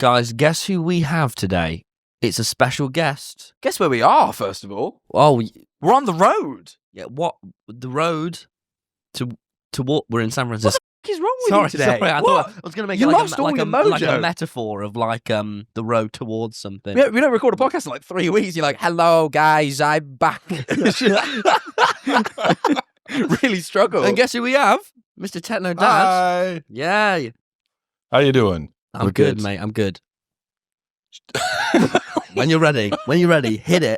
Guys, guess who we have today? It's a special guest. Guess where we are, first of all? Oh, We're on the road. yeah. What? The road to what? We're in San Francisco. What is wrong with you today? Sorry, I What? thought I was going to make You it like, lost all your like a mojo. metaphor of like the road towards something. We don't record a podcast in like 3 weeks. You're like, hello, guys, I'm back. Really struggle. And guess who we have? Mr. Technodad. Hi. Yeah. How you doing? I'm We're good, good. mate. I'm good. When you're ready, hit it.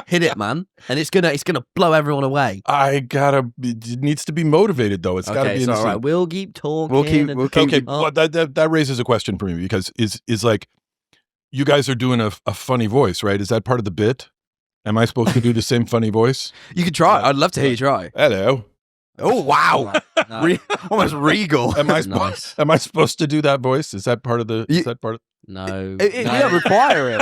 Hit it, man. And it's gonna blow everyone away. It needs to be motivated though. It's gotta Okay, be in so the all right, scene. we'll keep talking. We'll keep- Okay, Oh. well, that raises a question for me because is like you guys are doing a funny voice, right? Is that part of the bit? Am I supposed to do the same funny voice? You can try. I'd love to hear you try. Hello. Oh, wow. No. Almost regal. Am I Nice. am I supposed to do that voice? Is that part of the? Is that part of? No, We no. don't require it.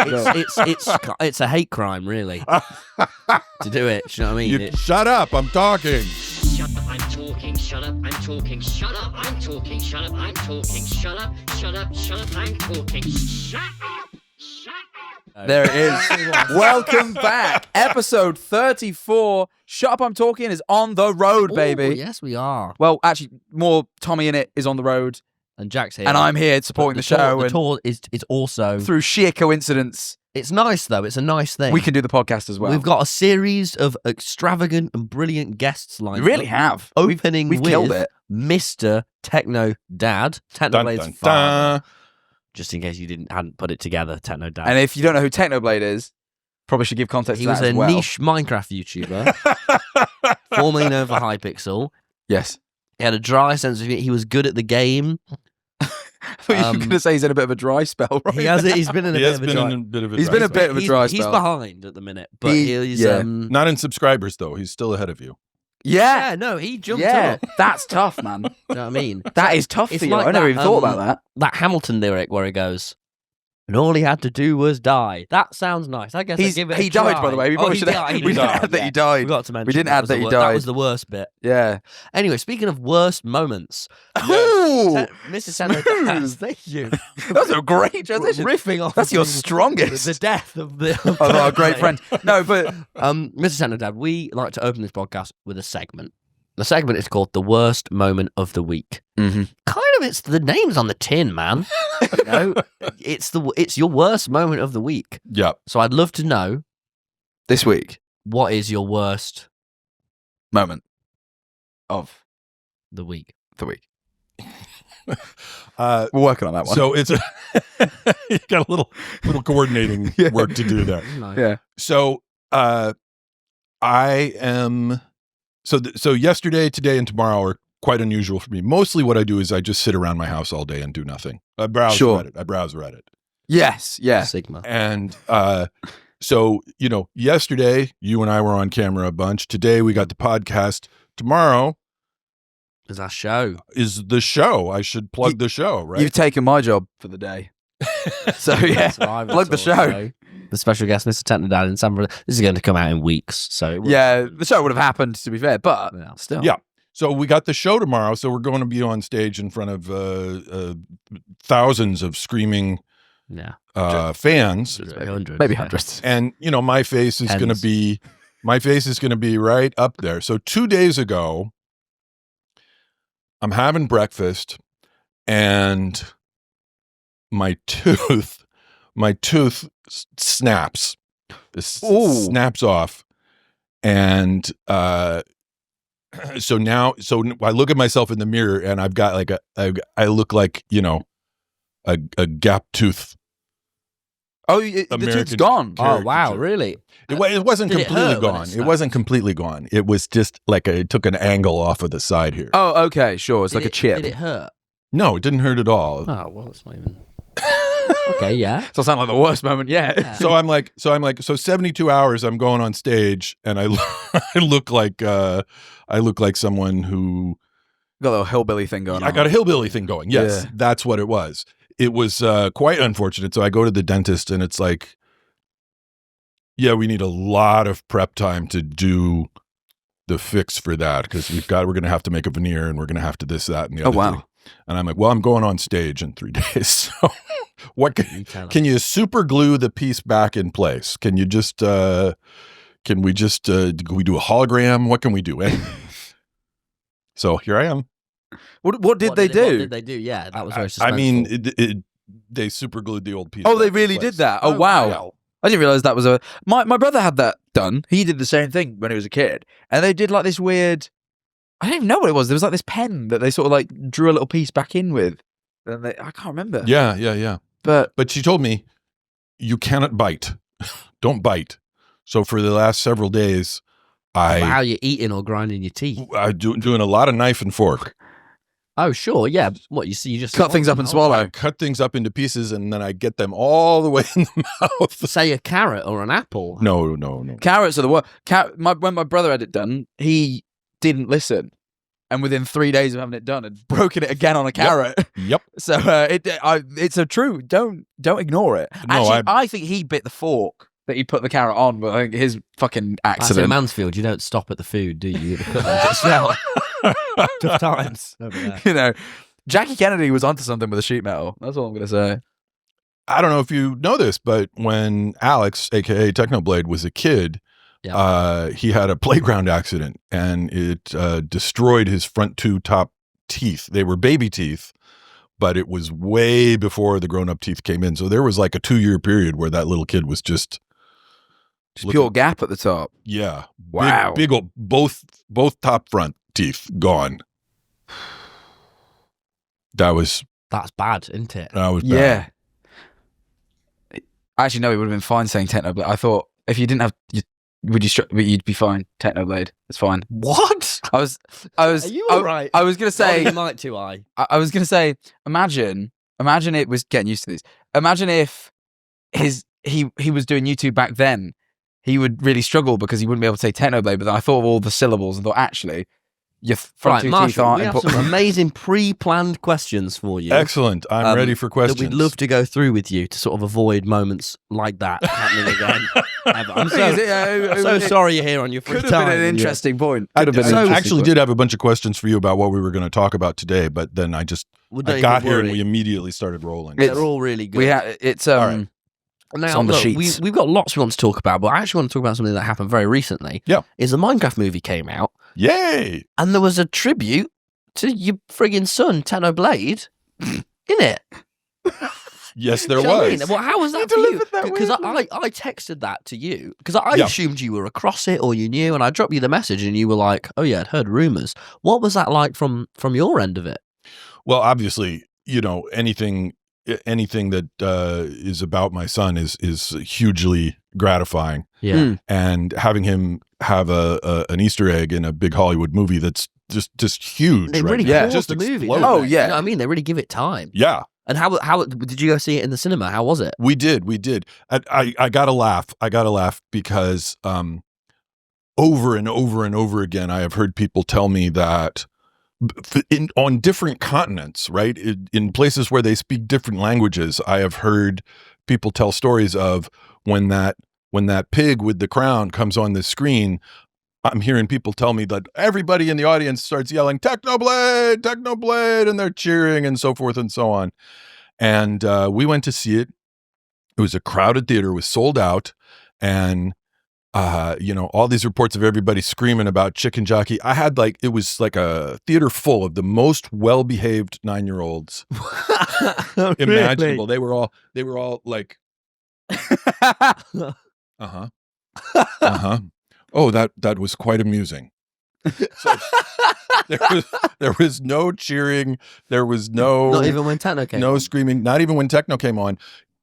It's a hate crime, really, to do it. Do you know what I mean? It- Shut up! I'm talking. Shut up, I'm talking, shut up, I'm talking, shut up, I'm talking, shut up, I'm talking, shut up, shut up, shut up, I'm talking, shut up, shut up. There it is. Welcome back. Episode 34. Shut Up, I'm Talking is on the road, Ooh, baby. yes, we are. Well, actually, more TommyInnit is on the road, And Jack's here, and I'm here supporting the, tour, show. The And tour is also. through sheer coincidence, It's nice though. It's a nice thing. we can do the podcast as well. We've got a series of extravagant and brilliant guests lined We really up. have. Opening We've with killed it. Mr. Technodad, Dun, Technoblade's dun, father. dun. Just in case you hadn't put it together, Technodad. And if you don't know who Technoblade is, probably should give context He to was that a as well. niche Minecraft YouTuber, formerly known for Hypixel. Yes. He had a dry sense of humor. He was good at the game. I thought you were going to say he's in a bit of a dry spell, right? He has. He's been in a He bit has of a been dry. in a bit of a. He's dry been a spell. bit of a dry He's spell. behind at the minute, but He- he's yeah. Not in subscribers though. He's still ahead of you. Yeah. no, he jumped Yeah. up. That's tough, man. You know what I mean? That is tough It's for you. like I never that, even thought about that. That Hamilton lyric where he goes, "And all he had to do was die." That sounds nice. I guess I give it a He died, try. by the way. We probably should died. we didn't died, add that Yeah. he died. We forgot to mention. We didn't add that he That died. was the worst bit. Yeah. Anyway, speaking of worst moments, Ooh, Mr. Technodad, smooth. thank you. that was a great transition. Riffing off. That's of your the strongest. death of the Of our great friend. No, but Mr. Technodad, we like to open this podcast with a segment. The segment is called "The Worst Moment of the Week." Mhm. Kind of, it's the name's on the tin, man. You know, it's your worst moment of the week. Yeah. So I'd love to know this week, what is your worst moment of the week. the week. Uh, We're working on that one. so it's you got a little coordinating Yeah. work to do there. yeah. So I am so yesterday, today, and tomorrow are quite unusual for me. Mostly what I do is I just sit around my house all day and do nothing. I browse Sure. Reddit. I browse Reddit. Yes. Yeah. Sigma. And so, yesterday you and I were on camera a bunch. Today we got the podcast. Tomorrow Is our show. is the show. I should plug the show, right? You've taken my job for the day. So yeah, Survivor plug the Tour show. The special guest, Mr. Technodad in San Francisco. This is going to come out in weeks, so it will- Yeah, the show would have happened, to be fair, but Yeah. still. Yeah. So we got the show tomorrow. So we're going to be on stage in front of thousands of screaming yeah, fans. hundreds, Maybe yeah. hundreds. And my face is going to Tens. be right up there. So 2 days ago, I'm having breakfast and my tooth snaps. This Ooh. snaps off. And so I look at myself in the mirror and I've got I look like, a gap tooth. Oh, the tooth's American gone. Oh wow, Caricature. really? It wasn't Did it completely hurt when gone. it It wasn't completely gone. It was just like it took an angle off of the side here. Oh, okay, sure. It's like a chip. Did it hurt? No, it didn't hurt at all. Oh well, it's not even. Okay, yeah. So sound like the worst moment yet. Yeah. So I'm like 72 hours I'm going on stage and I look like someone who Got a little hillbilly thing going on. I got a hillbilly thing going. Yes, Yeah. that's what it was. It was quite unfortunate. So I go to the dentist and it's like, yeah, we need a lot of prep time to do the fix for that because we're going to have to make a veneer and we're going to have to this, that, and the Oh, other wow. thing. And I'm like, well, I'm going on stage in 3 days. So what You tell can you super glue the piece back in place? Can you just, can we do a hologram? What can we do? So here I am. What did they do? What did they do? Yeah, that was very suspenseful. I mean, they super glued the old piece. Oh, they back in really place. did that? Oh, wow. I didn't realize that was my brother had that done. He did the same thing when he was a kid. And they did like this weird, I don't even know what it was. There was like this pen that they sort of like drew a little piece back in with. And I can't remember. Yeah. But But she told me, you cannot bite. Don't bite. So for the last several days, How you eating or grinding your teeth? I'm doing a lot of knife and fork. Oh, sure, yeah. What you see? You just cut things up and I swallow. cut things up into pieces and then I get them all the way in the mouth. Say a carrot or an apple. No. Carrots are the worst. When my brother had it done, he didn't listen. And within 3 days of having it done, had broken it again on a carrot. Yep. So it's a true. Don't ignore it. No, Actually, I think he bit the fork that he put the carrot on, but I think his fucking That's in accident. Mansfield. You don't stop at the food, do you? Smell. Tough times over there. You know, Jackie Kennedy was onto something with the sheet metal. That's all I'm gonna say. I don't know if you know this, but when Alex, aka Technoblade, was a kid, he had a playground accident and it destroyed his front two top teeth. They were baby teeth, but it was way before the grown-up teeth came in. So there was like a 2-year period where that little kid was just Pure gap at the top. yeah, Wow. big old both top front teeth gone. That's bad, isn't it? bad. Yeah. Actually, no, it would have been fine saying Technoblade. I thought if you didn't have, you'd be fine. Technoblade, it's fine. What? I was. Are you all right? I was gonna say. You might too. I I was gonna say. Imagine it was getting used to these. Imagine if he was doing YouTube back then. He would really struggle because he wouldn't be able to say Technoblade. But then I thought of all the syllables and thought, actually, your front right, two teeth Marshall. aren't We have important. some amazing pre-planned questions for you. Excellent. I'm ready for questions. That we'd love to go through with you to sort of avoid moments like that happening again. Ever. I'm so sorry you're here on your free Could have time. been an interesting point. I Could have been an interesting actually point. did have a bunch of questions for you about what we were going to talk about today, but then I Don't got even here and worry. we immediately started rolling. They're all really good. It's right. Now, it's on the look, sheets. we've got lots we want to talk about, but I actually want to talk about something that happened very recently. Yeah. Is the Minecraft movie came out, Yay! and there was a tribute to your friggin' son, Technoblade, in it. Yes, there Do you know what I was. mean? Well, how was that for you? Because I texted that to you because I Yeah. assumed you were across it or you knew, and I dropped you the message, and you were like, "Oh yeah, I'd heard rumors." What was that like from your end of it? Well, obviously, anything that is about my son is hugely gratifying, Yeah. Mm. and having him have an Easter egg in a big Hollywood movie that's just huge. They right really now. paused Just the movie. exploded. don't Oh, they? yeah. You know what I mean, they really give it time. Yeah. And how did you go see it in the cinema? How was it? We did. I gotta laugh because over and over and over again, I have heard people tell me that on different continents, right, in places where they speak different languages, I have heard people tell stories of when that pig with the crown comes on the screen. I'm hearing people tell me that everybody in the audience starts yelling, Technoblade, Technoblade, and they're cheering and so forth and so on. And we went to see it. It was a crowded theater, it was sold out. And, all these reports of everybody screaming about Chicken Jockey. I had it was like a theater full of the most well-behaved 9-year-olds imaginable. They were all like, uh-huh. Uh-huh. Oh, that was quite amusing. So, there was no cheering. There was Not even when Techno came. no screaming. Not even when Techno came on,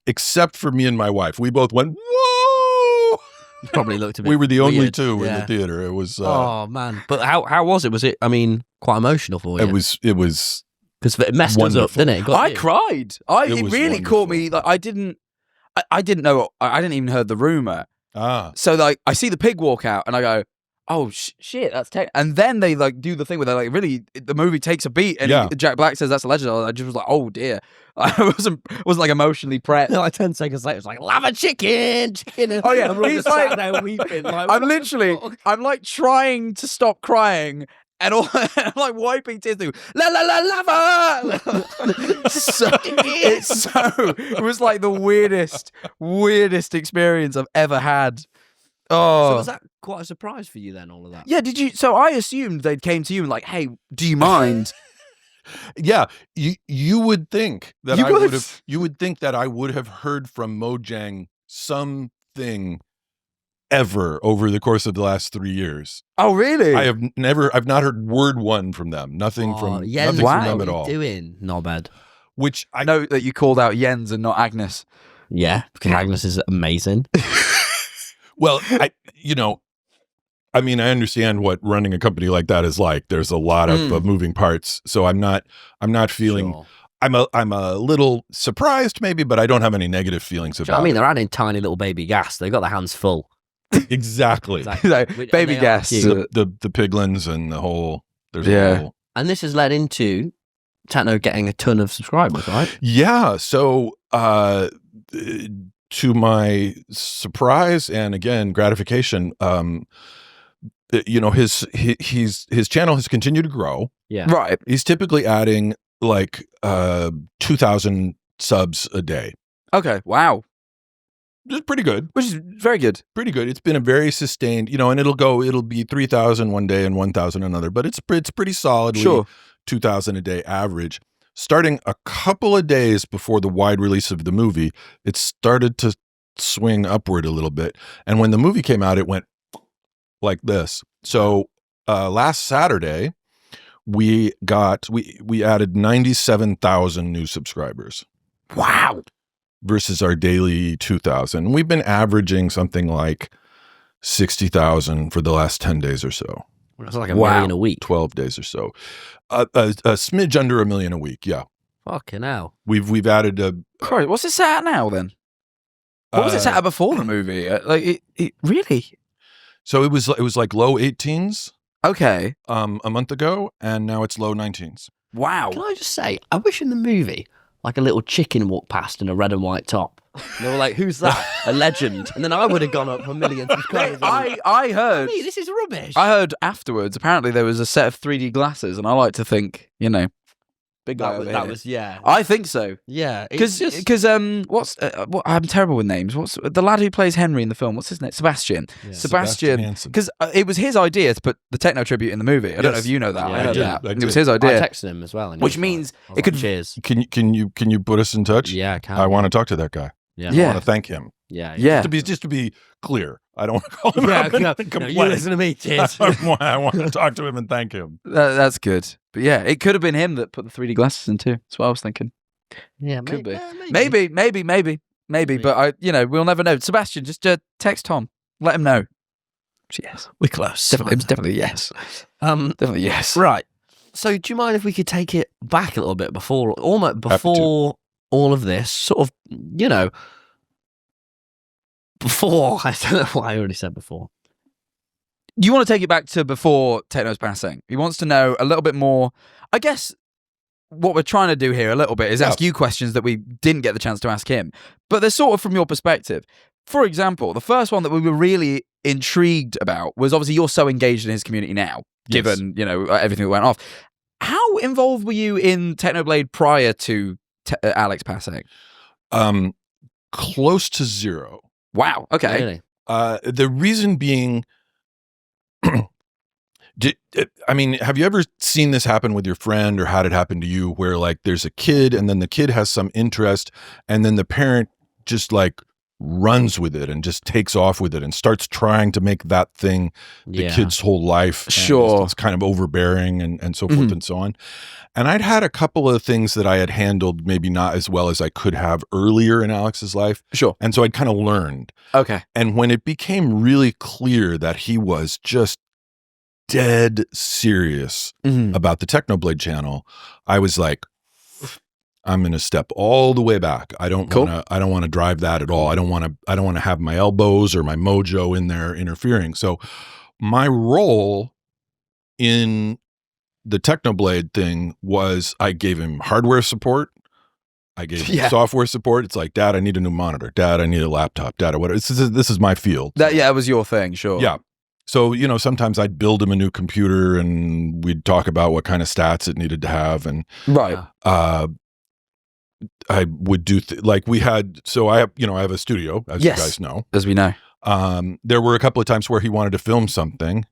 except for me and my wife. We both went, whoa! You probably looked a bit. We were the only weird. two in Yeah. the theater. It was. Oh man! But how was it? Was it? I mean, quite emotional for you. It was. Because it messed us up, wonderful. didn't it? It got I you. cried. It was really caught me. wonderful. Like I didn't know. I didn't even heard the rumor. So I see the pig walk out, and I go, "Oh shit, that's tech." And then they do the thing where they really the movie takes a beat, and Yeah. Jack Black says that's a legend. I just was like, "Oh dear," I wasn't like emotionally prepped. Like 10 seconds later, it's like lava chicken. Oh, yeah. And we're all He's just sat like- there weeping. Like, I'm what literally, the fuck? I'm like trying to stop crying, And all I'm like wiping tears through. La la la lava. It was like the weirdest experience I've ever had. Oh, So was that quite a surprise for you then? All of that. yeah. Did you? So I assumed they'd came to you and like, hey, do you mind? Yeah, you would think that You would think that I would have heard from Mojang something ever over the course of the last 3 years. Oh, really? I've not heard word one from them. Nothing from them at all. What are you doing? Not bad. Which I know that you called out Jens and not Agnes. Yeah, because Agnes is amazing. well, I understand what running a company like that is like. There's a lot of moving parts, so I'm not feeling. Sure. I'm a little surprised maybe, but I don't have any negative feelings about it. They're adding tiny little baby gas. They've got their hands full. Exactly. Baby gas. The piglins and the whole. There's a whole. And this has led into Techno getting a ton of subscribers, right? Yeah. So to my surprise and again gratification, his channel has continued to grow. Yeah. Right. He's typically adding like 2,000 subs a day. Okay. Wow. It's pretty good. Which is very good. Pretty good. It's been a very sustained, and it'll be 3,000 one day and 1,000 another, but it's pretty solidly 2,000 a day average. Starting a couple of days before the wide release of the movie, it started to swing upward a little bit. And when the movie came out, it went like this. So last Saturday, we added 97,000 new subscribers. Wow. Versus our daily 2,000. We've been averaging something like 60,000 for the last 10 days or so. That's like a million a week. 12 days or so. A smidge under 1 million a week, yeah. Fucking hell. We've added a... Christ, what's it set at now then? What was it set at before the movie? Like it really? So it was like low 18s. Okay. A month ago, and now it's low 19s. Wow. Can I just say, I wish in the movie, like a little chicken walked past in a red and white top. And they were like, who's that? A legend. And then I would have gone up 1 million subscribers. I heard... This is rubbish. I heard afterwards, apparently there was a set of 3D glasses, and I like to think, big guy over that here. was, yeah. I think so. Yeah. Because I'm terrible with names. What's the lad who plays Henry in the film? What's his name? Sebastian. Yeah. Sebastian. Because it was his idea to put the Techno tribute in the movie. I don't know if you know that. Yeah, I heard I that. did. It was his idea. I texted him as well. And Which means it could. Cheers. Can you put us in touch? Yeah, I can. I want to talk to that guy. Yeah. I want to thank him. Yeah. Yeah. Just to be clear, I don't want to call him up and complain. You listen to me, cheers. I want to talk to him and thank him. That's good. But yeah, it could have been him that put the 3D glasses in too. That's what I was thinking. Yeah, Could be. Maybe. Maybe. But we'll never know. Sebastian, just text Tom. Let him know. Yes. We're close. Definitely yes. Definitely yes. Right. So do you mind if we could take it back a little bit before all of this sort of, before, I don't know what I already said before. You want to take it back to before Techno's passing. He wants to know a little bit more. I guess what we're trying to do here a little bit is ask you questions that we didn't get the chance to ask him. But they're sort of from your perspective. For example, the first one that we were really intrigued about was obviously you're so engaged in his community now, given, everything that went off. How involved were you in Technoblade prior to Alex passing? Close to zero. Wow. Okay. Really? The reason being, have you ever seen this happen with your friend or had it happen to you where like there's a kid and then the kid has some interest and then the parent just like runs with it and just takes off with it and starts trying to make that thing the kid's whole life. Sure. It's kind of overbearing and so forth and so on. And I'd had a couple of things that I had handled maybe not as well as I could have earlier in Alex's life. Sure. And so I'd kind of learned. Okay. And when it became really clear that he was just dead serious about the Technoblade channel, I was like, I'm going to step all the way back. I don't want to drive that at all. I don't want to have my elbows or my mojo in there interfering. So my role in the Technoblade thing was I gave him hardware support. I gave him software support. It's like, Dad, I need a new monitor. Dad, I need a laptop. Dad, whatever. This is my field. That was your thing, sure. Yeah. So, sometimes I'd build him a new computer and we'd talk about what kind of stats it needed to have. And Right. I would do like we had, so I have a studio, as Yes. you guys know. As we know. There were a couple of times where he wanted to film something,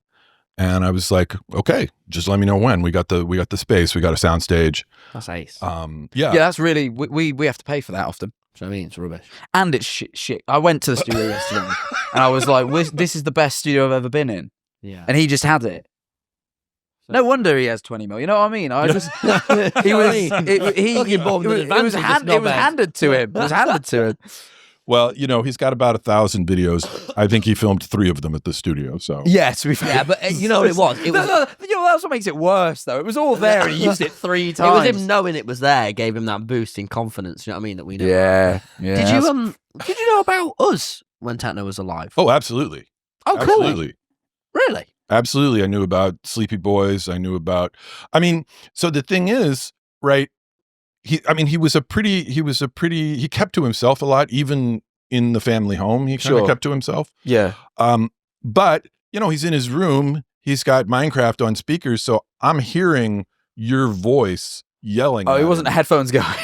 and I was like, okay, just let me know when. We got the space, we got a sound stage. That's ace. Yeah, that's really, we have to pay for that often. Do you know what I mean? It's rubbish. And it's shit. I went to the studio yesterday and I was like, this is the best studio I've ever been in. Yeah. And he just had it. No wonder he has 20 mil. You know what I mean? I just, he was, it was handed to him. It was handed to him. Well, he's got about 1,000 videos. I think he filmed 3 of them at the studio. So yes, we yeah, but you know what it was? It was that's what makes it worse, though. It was all there, and he used it 3 times. It was him knowing it was there, gave him that boost in confidence. You know what I mean? That we know. Yeah. Did you know about us when Techno was alive? Oh, absolutely. Oh, cool. Absolutely. Really? Absolutely. I knew about Sleepy Boys. I knew about. So the thing is, right? He kept to himself a lot, even in the family home. He kind of kept to himself. Yeah. But he's in his room. He's got Minecraft on speakers, so I'm hearing your voice yelling. Oh, he wasn't a headphones guy.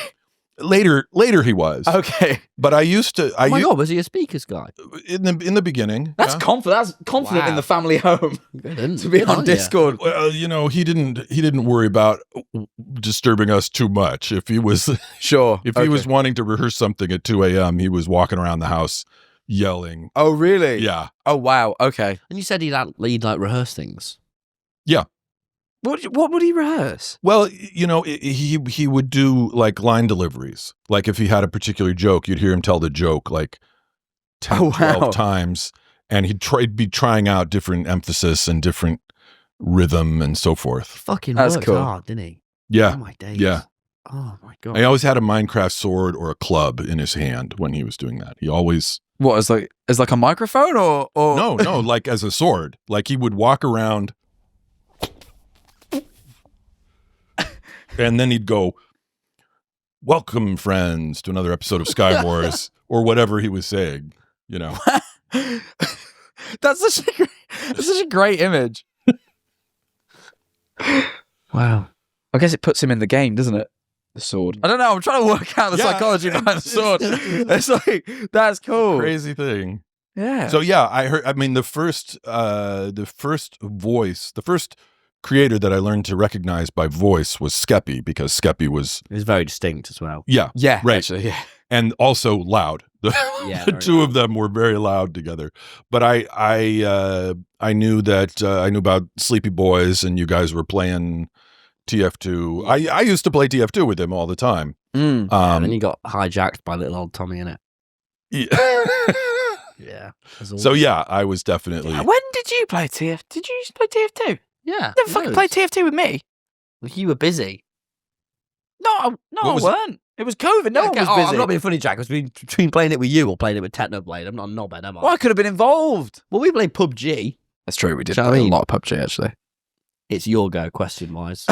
Later he was. Okay. But I used to. Oh my God, was he a speakers guy? In the beginning. That's confident. That's confident in the family home. To be on Discord. Well, he didn't worry about disturbing us too much. If he was he was wanting to rehearse something at 2 a.m., he was walking around the house yelling. Oh, really? Yeah. Oh, wow. Okay. And you said he'd like rehearse things. Yeah. What would he rehearse? Well, he would do like line deliveries. Like if he had a particular joke, you'd hear him tell the joke like 10, 12 times, and he'd be trying out different emphasis and different rhythm and so forth. Fucking worked hard, didn't he? Yeah. Oh my days. Yeah. Oh my God. He always had a Minecraft sword or a club in his hand when he was doing that. He always as like a microphone or No, like as a sword. Like he would walk around and then he'd go, "Welcome, friends, to another episode of Sky Wars," or whatever he was saying, That's such a great image. Wow. I guess it puts him in the game, doesn't it? The sword. I don't know. I'm trying to work out the psychology behind the sword. It's like, that's cool. Crazy thing. Yeah. So yeah, I heard. The first creator that I learned to recognize by voice was Skeppy, because Skeppy was very distinct as well. Yeah, right. Actually, yeah. And also loud. The two of them were very loud together. But I knew that I knew about Sleepy Boys, and you guys were playing TF2. I used to play TF2 with him all the time. And then you got hijacked by little old Tommy in it. Yeah. Yeah. So yeah, I was definitely. When did you play TF? Did you used to play TF2? Yeah. Never fucking played TF2 with me. Well, you were busy. No, I weren't. It was COVID. No one was busy. I'm not being funny, Jack. It was between playing it with you or playing it with Technoblade. I'm not a knobhead, am I? Well, I could have been involved. Well, we played PUBG. That's true. We did Shall play we? a lot of PUBG, actually. It's your go, question-wise.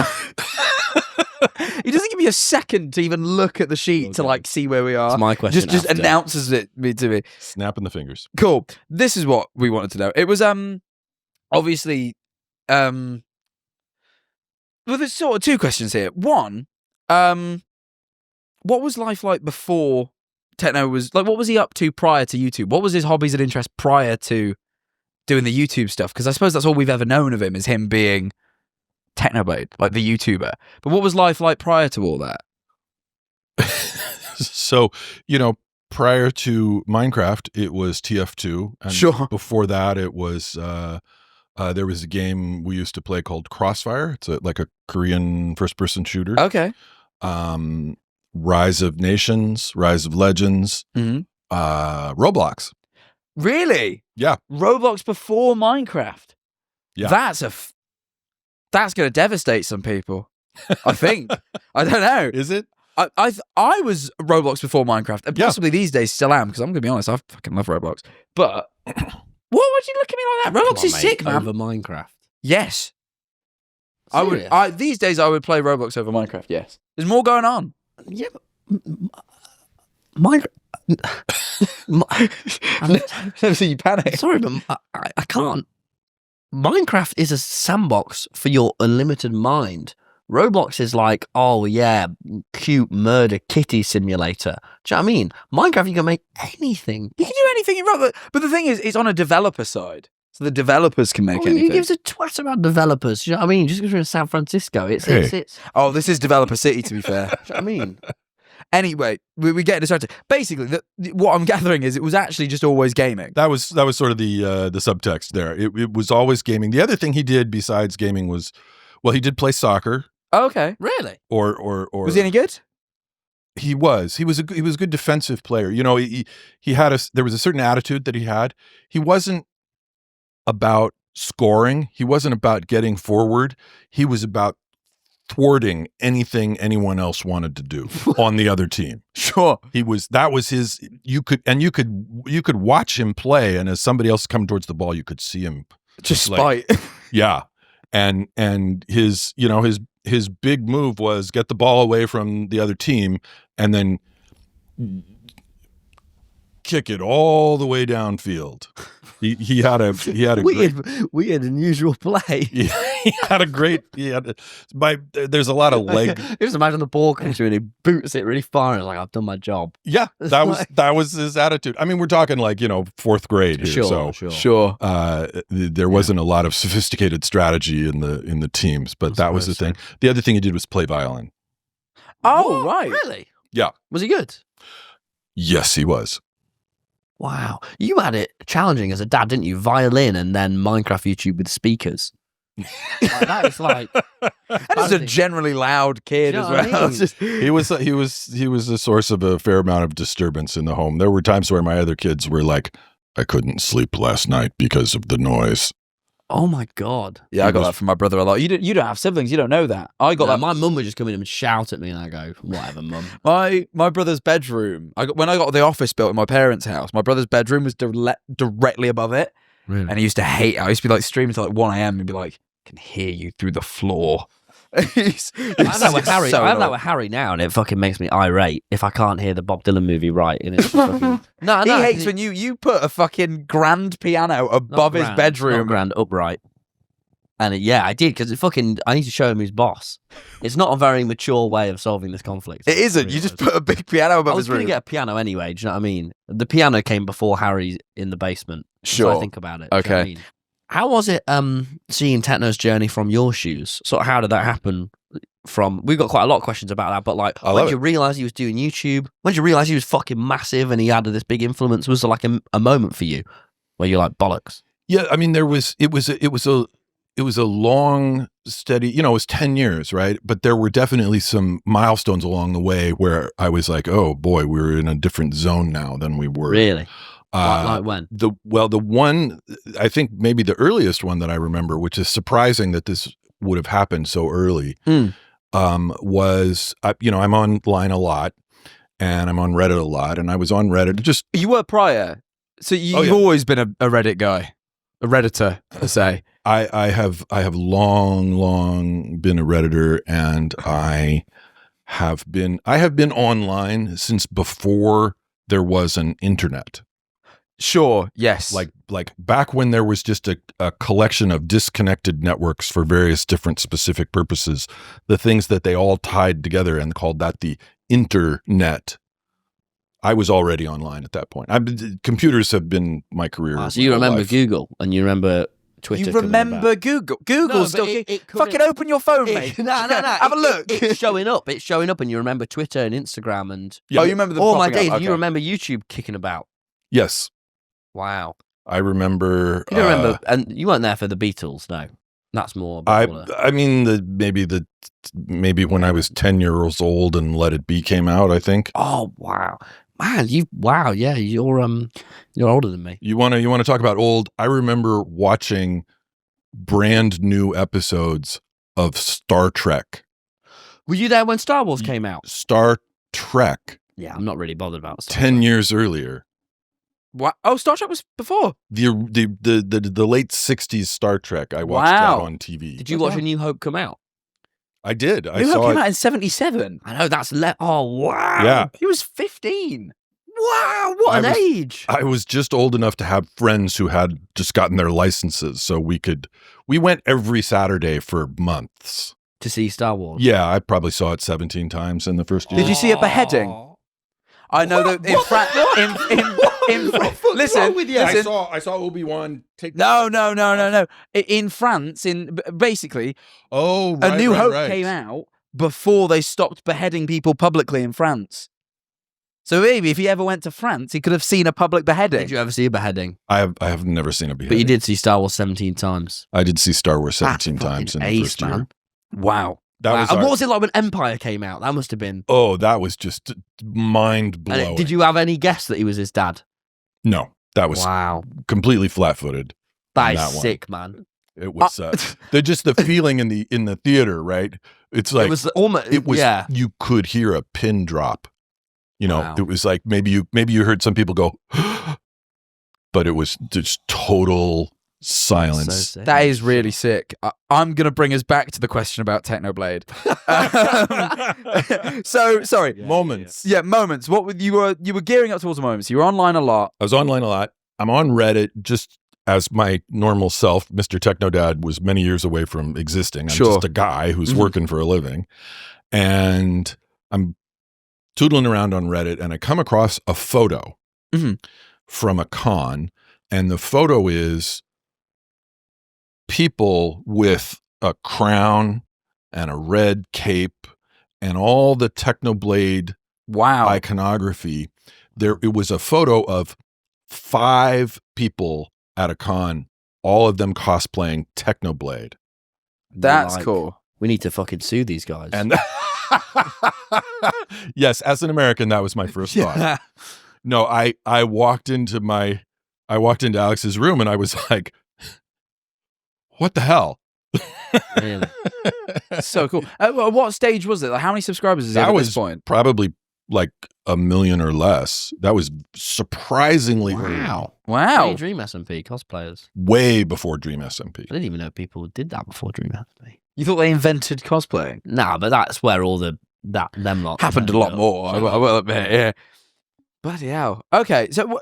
He doesn't give me a second to even look at the sheet to like see where we are. It's my question. Just after. announces it to me. Snapping the fingers. Cool. This is what we wanted to know. It was obviously well, there's sort of 2 questions here. One, what was life like before Techno was like? What was he up to prior to YouTube? What was his hobbies and interests prior to doing the YouTube stuff? Because I suppose that's all we've ever known of him, is him being Technoblade, like the YouTuber. But what was life like prior to all that? So, prior to Minecraft, it was TF2. And Sure. Before that, it was, there was a game we used to play called Crossfire. It's like a Korean first-person shooter. Okay. Rise of Nations, Rise of Legends, Roblox. Really? Yeah. Roblox before Minecraft. Yeah. That's going to devastate some people. I think. I don't know. Is it? I was Roblox before Minecraft, and possibly these days still am, because I'm going to be honest, I fucking love Roblox. But what would you look at me like that? Roblox is sick, man. Over Minecraft. Yes. Serious? These days I would play Roblox over Minecraft. Yes. There's more going on. Yeah, but Minecraft. Never see you panic. Sorry, but I can't. Minecraft is a sandbox for your unlimited mind. Roblox is like, oh yeah, cute murder kitty simulator. Do you know what I mean? Minecraft, you can make anything. You can do anything you want, but the thing is, it's on a developer side, so the developers can make anything. Who gives a twat about developers? Do you know what I mean? Just because we're in San Francisco, it's Oh, this is developer city, to be fair. do you know what I mean? Anyway, we get distracted. Basically, what I'm gathering is it was actually just always gaming. That was sort of the subtext there. It was always gaming. The other thing he did besides gaming was, well, he did play soccer. Oh, okay. Really? Or Was he any good? He was a good defensive player. You know, there was a certain attitude that he had. He wasn't about scoring. He wasn't about getting forward. He was about thwarting anything anyone else wanted to do on the other team. Sure. That was his. You could watch him play, and as somebody else come towards the ball, you could see him Just like, spite. yeah. And his big move was get the ball away from the other team and then kick it all the way downfield. He had a weird, unusual play. There's a lot of leg. Just imagine the ball comes through and he boots it really far and it's like, I've done my job. Yeah, that was his attitude. I mean, we're talking like, fourth grade here. Sure. There wasn't a lot of sophisticated strategy in the teams, but that was the thing. The other thing he did was play violin. Oh, right. Really? Yeah. Was he good? Yes, he was. Wow. You had it challenging as a dad, didn't you? Violin and then Minecraft YouTube with speakers. That is like... And he's a generally loud kid as well. I mean? He was a source of a fair amount of disturbance in the home. There were times where my other kids were like, I couldn't sleep last night because of the noise. Oh my God. Yeah, I got that from my brother a lot. You don't have siblings, you don't know that. I got that. My mum would just come in and shout at me and I go, whatever, mum. My brother's bedroom, when I got the office built in my parents' house, my brother's bedroom was directly above it. Really? And he used to hate it. I used to be like streaming till like 1 a.m. and be like, I can hear you through the floor. I have that with Harry now, and it fucking makes me irate if I can't hear the Bob Dylan movie right. And it's fucking... No, he hates when you put a fucking grand piano above his bedroom. Not grand, upright. And I did, because I need to show him who's boss. It's not a very mature way of solving this conflict. It isn't. You just put a big piano above his room. I was going to get a piano anyway, do you know what I mean? The piano came before Harry's in the basement. Sure. So I think about it. Okay. Do you know what I mean? How was it seeing Techno's journey from your shoes? Sort of how did that happen? We've got quite a lot of questions about that, but like, when did you realise he was doing YouTube? When did you realise he was fucking massive and he had this big influence? Was there like a moment for you where you're like, bollocks? Yeah, I mean, it was a long, steady, it was 10 years, right? But there were definitely some milestones along the way where I was like, oh boy, we're in a different zone now than we were. Really? Like when? The one, I think maybe the earliest one that I remember, which is surprising that this would have happened so early, was, I'm online a lot and I'm on Reddit a lot, and I was on Reddit. You were prior. So you've always been a Reddit guy, a Redditor, per se. I have long been a Redditor, and I have been online since before there was an internet. Sure, yes. Like back when there was just a collection of disconnected networks for various different specific purposes, the things that they all tied together and called that the internet. I was already online at that point. Computers have been my career. So you remember Google and you remember Twitter. You remember Google? Google's still... Fucking open your phone, mate. No. Have a look. It's showing up. It's showing up and you remember Twitter and Instagram and... Yeah. Oh, you remember the... All my days. Okay. You remember YouTube kicking about. Yes. Wow. I remember... You don't remember... And you weren't there for the Beatles, no. That's more... I mean, maybe when I was 10 years old and Let It Be came out, I think. Oh, wow. Man, yeah, you're older than me. You want to talk about old? I remember watching brand new episodes of Star Trek. Were you there when Star Wars came out? Star Trek. Yeah, I'm not really bothered about Star 10 Trek. years earlier. What? Oh, Star Trek was before the late 60s Star Trek. I watched that on TV. Did you watch A New Hope come out? I did. New Hope came out in 77. I know, that's... Oh, wow. Yeah. He was 15. Wow, what an age! I was just old enough to have friends who had just gotten their licenses, so we went every Saturday for months. To see Star Wars. Yeah, I probably saw it 17 times in the first year. Did you see a beheading? I know that in France. Listen, listen. I saw Obi-Wan take. No. In France, basically, A New Hope came out before they stopped beheading people publicly in France. So maybe if he ever went to France, he could have seen a public beheading. Did you ever see a beheading? I have never seen a beheading. But you did see Star Wars 17 times. I did see Star Wars 17 times in the first year. Wow. And what was it like when Empire came out? That must have been... Oh, that was just mind-blowing. Did you have any guess that he was his dad? No. That was completely flat-footed. That is sick, man. It was just the feeling in the theater, right? It's like... It was you could hear a pin drop. You know, It was like maybe you heard some people go, but it was just total... silence. So that is really sick. I'm going to bring us back to the question about Technoblade. So, sorry. Moments. Yeah, moments. What you were gearing up towards the moments. You were online a lot. I was online a lot. I'm on Reddit just as my normal self. Mr. Technodad was many years away from existing. I'm just a guy who's working for a living. And I'm tootling around on Reddit and I come across a photo from a con. And the photo is people with a crown and a red cape and all the Technoblade iconography. It was a photo of 5 people at a con, all of them cosplaying Technoblade. That's cool. We need to fucking sue these guys. And yes, as an American, that was my first thought. No, I walked into Alex's room and I was like, what the hell? Really? So cool. What stage was it? Like, how many subscribers is it at this point? Probably like 1 million or less. That was surprisingly Wow. Dream SMP cosplayers. Way before Dream SMP. I didn't even know people did that before Dream SMP. You thought they invented cosplaying? Nah, but that's where all them lot happened a lot more. I will admit, yeah. Bloody hell. Okay, so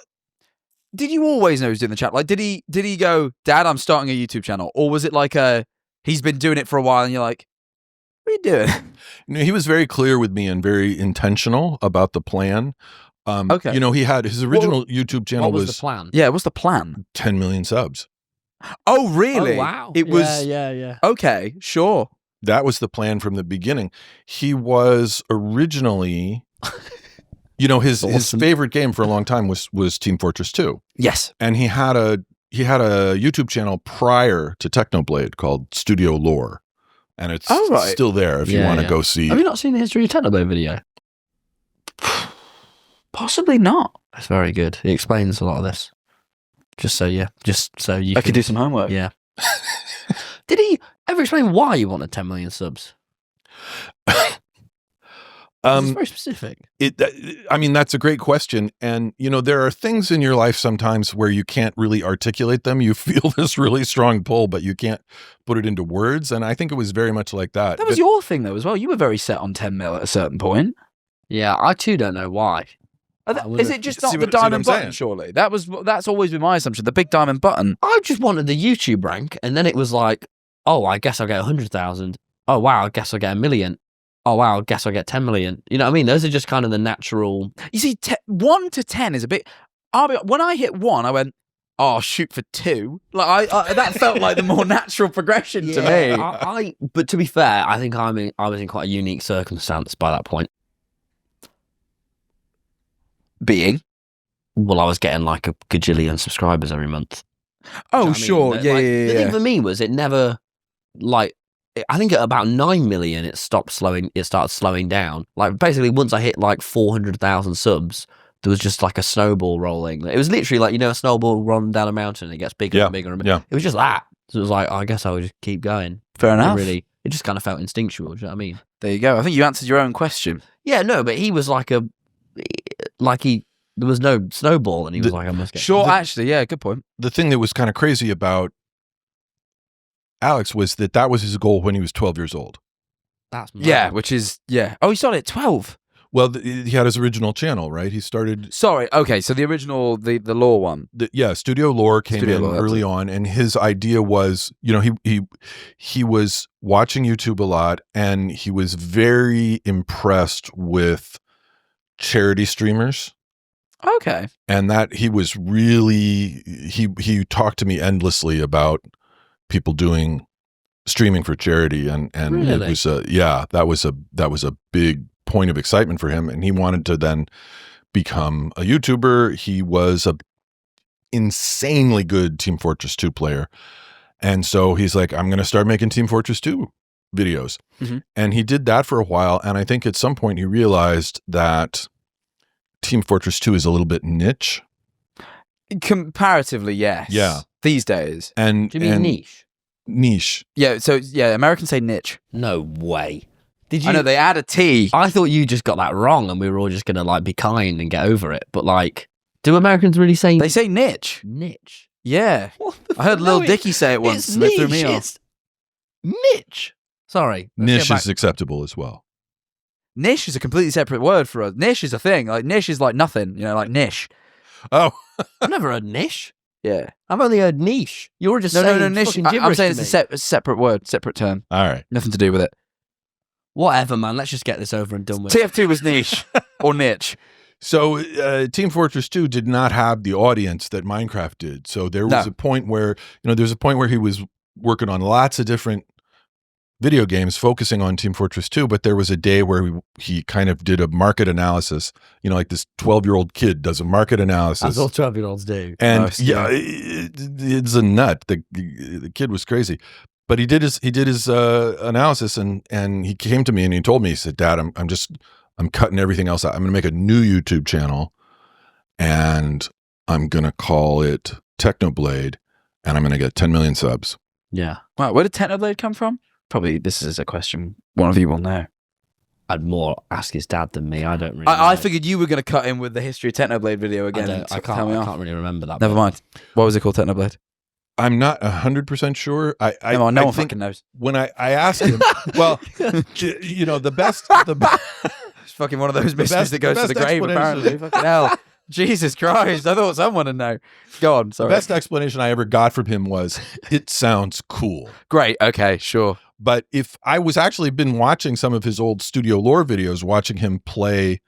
did you always know he was doing the chat? Like, did he go, Dad, I'm starting a YouTube channel? Or was it like he's been doing it for a while and you're like, what are you doing? He was very clear with me and very intentional about the plan. Okay. You know, he had his original YouTube channel was the plan? Yeah, what's the plan? 10 million subs. Oh, really? Oh, wow. It was... Yeah. Okay, sure. That was the plan from the beginning. He was originally... You know, his favorite game for a long time was Team Fortress 2. Yes. And he had a YouTube channel prior to Technoblade called Studio Lore. And it's still there if you want to go see. Have you not seen the History of Technoblade video? Possibly not. It's very good. He explains a lot of this. Just so you could do some homework. Yeah. Did he ever explain why he wanted 10 million subs? It's very specific. I mean, that's a great question. And, you know, there are things in your life sometimes where you can't really articulate them. You feel this really strong pull, but you can't put it into words. And I think it was very much like that. That was your thing, though, as well. You were very set on 10 mil at a certain point. Yeah, I too don't know why. Is it just not the diamond button, surely? That's always been my assumption, the big diamond button. I just wanted the YouTube rank, and then it was like, oh, I guess I'll get 100,000. Oh, wow, I guess I'll get 1 million. Oh, wow, I guess I'll get 10 million. You know what I mean? Those are just kind of the natural... You see, 1 to 10 is a bit... When I hit 1, I went, oh, shoot for 2. Like that felt like the more natural progression to me. But to be fair, I think I was in quite a unique circumstance by that point. Being? Well, I was getting like a gajillion subscribers every month. Oh, sure. Yeah. The thing for me was it never, like, I think at about 9 million, it started slowing down. Like, basically, once I hit like 400,000 subs, there was just like a snowball rolling. It was literally like, you know, a snowball rolling down a mountain and it gets bigger and bigger and bigger. Yeah. It was just that. So it was like, I guess I would just keep going. Fair enough. It just kind of felt instinctual. Do you know what I mean? There you go. I think you answered your own question. Yeah, no, but he was there was no snowball and he was like, I must get... Sure, actually, yeah, good point. The thing that was kind of crazy about Alex was that was his goal when he was 12 years old. That's mad. Yeah, which is, yeah. Oh, he started at 12. Well, he had his original channel, right? He started. Sorry. Okay. So the original, the lore one. Studio Lore came Studio in Lore, early on, and his idea was, he was watching YouTube a lot, and he was very impressed with charity streamers. Okay. And that he was really he talked to me endlessly about people doing streaming for charity, and Really? it was that was a big point of excitement for him, and he wanted to then become a YouTuber. He was a insanely good Team Fortress 2 player, and so he's like, I'm going to start making Team Fortress 2 videos. Mhm. And he did that for a while, and I think at some point he realized that Team Fortress 2 is a little bit niche. Comparatively, yes. Yeah. These days. And Do you mean niche? Niche. Yeah. So yeah, Americans say niche. No way. Did you? I know they add a T. I thought you just got that wrong, and we were all just gonna like be kind and get over it. But like, do Americans really say They say niche. niche? Yeah. What the I heard fuck? Lil No, Dicky say it once, It's and it threw niche. me off. It's niche. Sorry. Let's Niche get back- is acceptable as well. Niche is a completely separate word for us. Niche is a thing. Like niche is like nothing. Like niche. Oh, I've never heard niche. Yeah. I've only heard niche. You're just No, saying niche. fucking I'm gibberish saying to it's me. a separate word, separate term. all right. Nothing to do with it. Whatever, man. Let's just get this over and done with. TF2 was niche or niche. So Team Fortress 2 did not have the audience that Minecraft did. So there was No. a point where, there's a point where he was working on lots of different video games focusing on Team Fortress 2, but there was a day where he kind of did a market analysis, like this 12-year-old kid does a market analysis. As all 12-year-olds do. And Nice, it's a nut. The kid was crazy, but he did his analysis, and he came to me and he told me, he said, "Dad, I'm cutting everything else out. I'm going to make a new YouTube channel, and I'm going to call it Technoblade, and I'm going to get 10 million subs." Yeah. Wow, where did Technoblade come from? Probably this is a question one of you will know. I'd more ask his dad than me. I don't really. I know. figured you were going to cut in with the history of Technoblade video again. and I tell me off. can't really remember that. Never but- mind. What was it called, Technoblade? I'm not 100% sure. No I one think fucking knows. when I asked him, well, the best. It's fucking one of those mysteries best- that goes the to the best grave, explanation- apparently. Fucking hell. Jesus Christ. I thought someone would know. Go on, The sorry. best explanation I ever got from him was, "It sounds cool." Great. Okay, sure. But if I was actually been watching some of his old Studio Lore videos, watching him play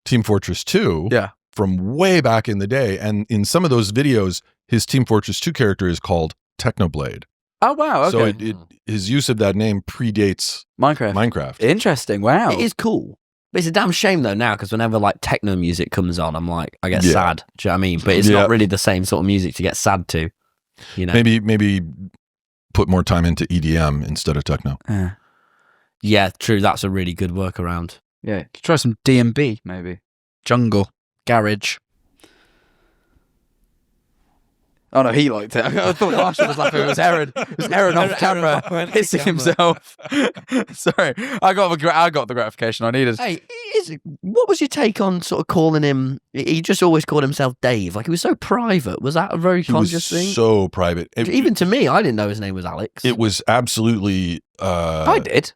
Team Fortress 2 Yeah. from way back in the day, and in some of those videos, his Team Fortress 2 character is called Technoblade. Oh, wow. Okay. So his use of that name predates Minecraft. Minecraft. Interesting. Wow. It is cool. But it's a damn shame though now, because whenever like techno music comes on, I'm like, I get Yeah. sad. Do you know what I mean? But it's Yeah. not really the same sort of music to get sad to. Maybe put more time into EDM instead of techno. Yeah. Yeah, true. That's a really good workaround. Yeah. Try some D&B, maybe. Jungle. Garage. Oh no, he liked it. I thought Marshall was laughing. It was Aaron. It was Aaron off camera, off hissing camera. himself. Sorry, I got the gratification I needed. Hey, what was your take on sort of calling him? He just always called himself Dave. Like he was so private. Was that a very He was conscious thing? so private. Even to me, I didn't know his name was Alex. It was absolutely. I did.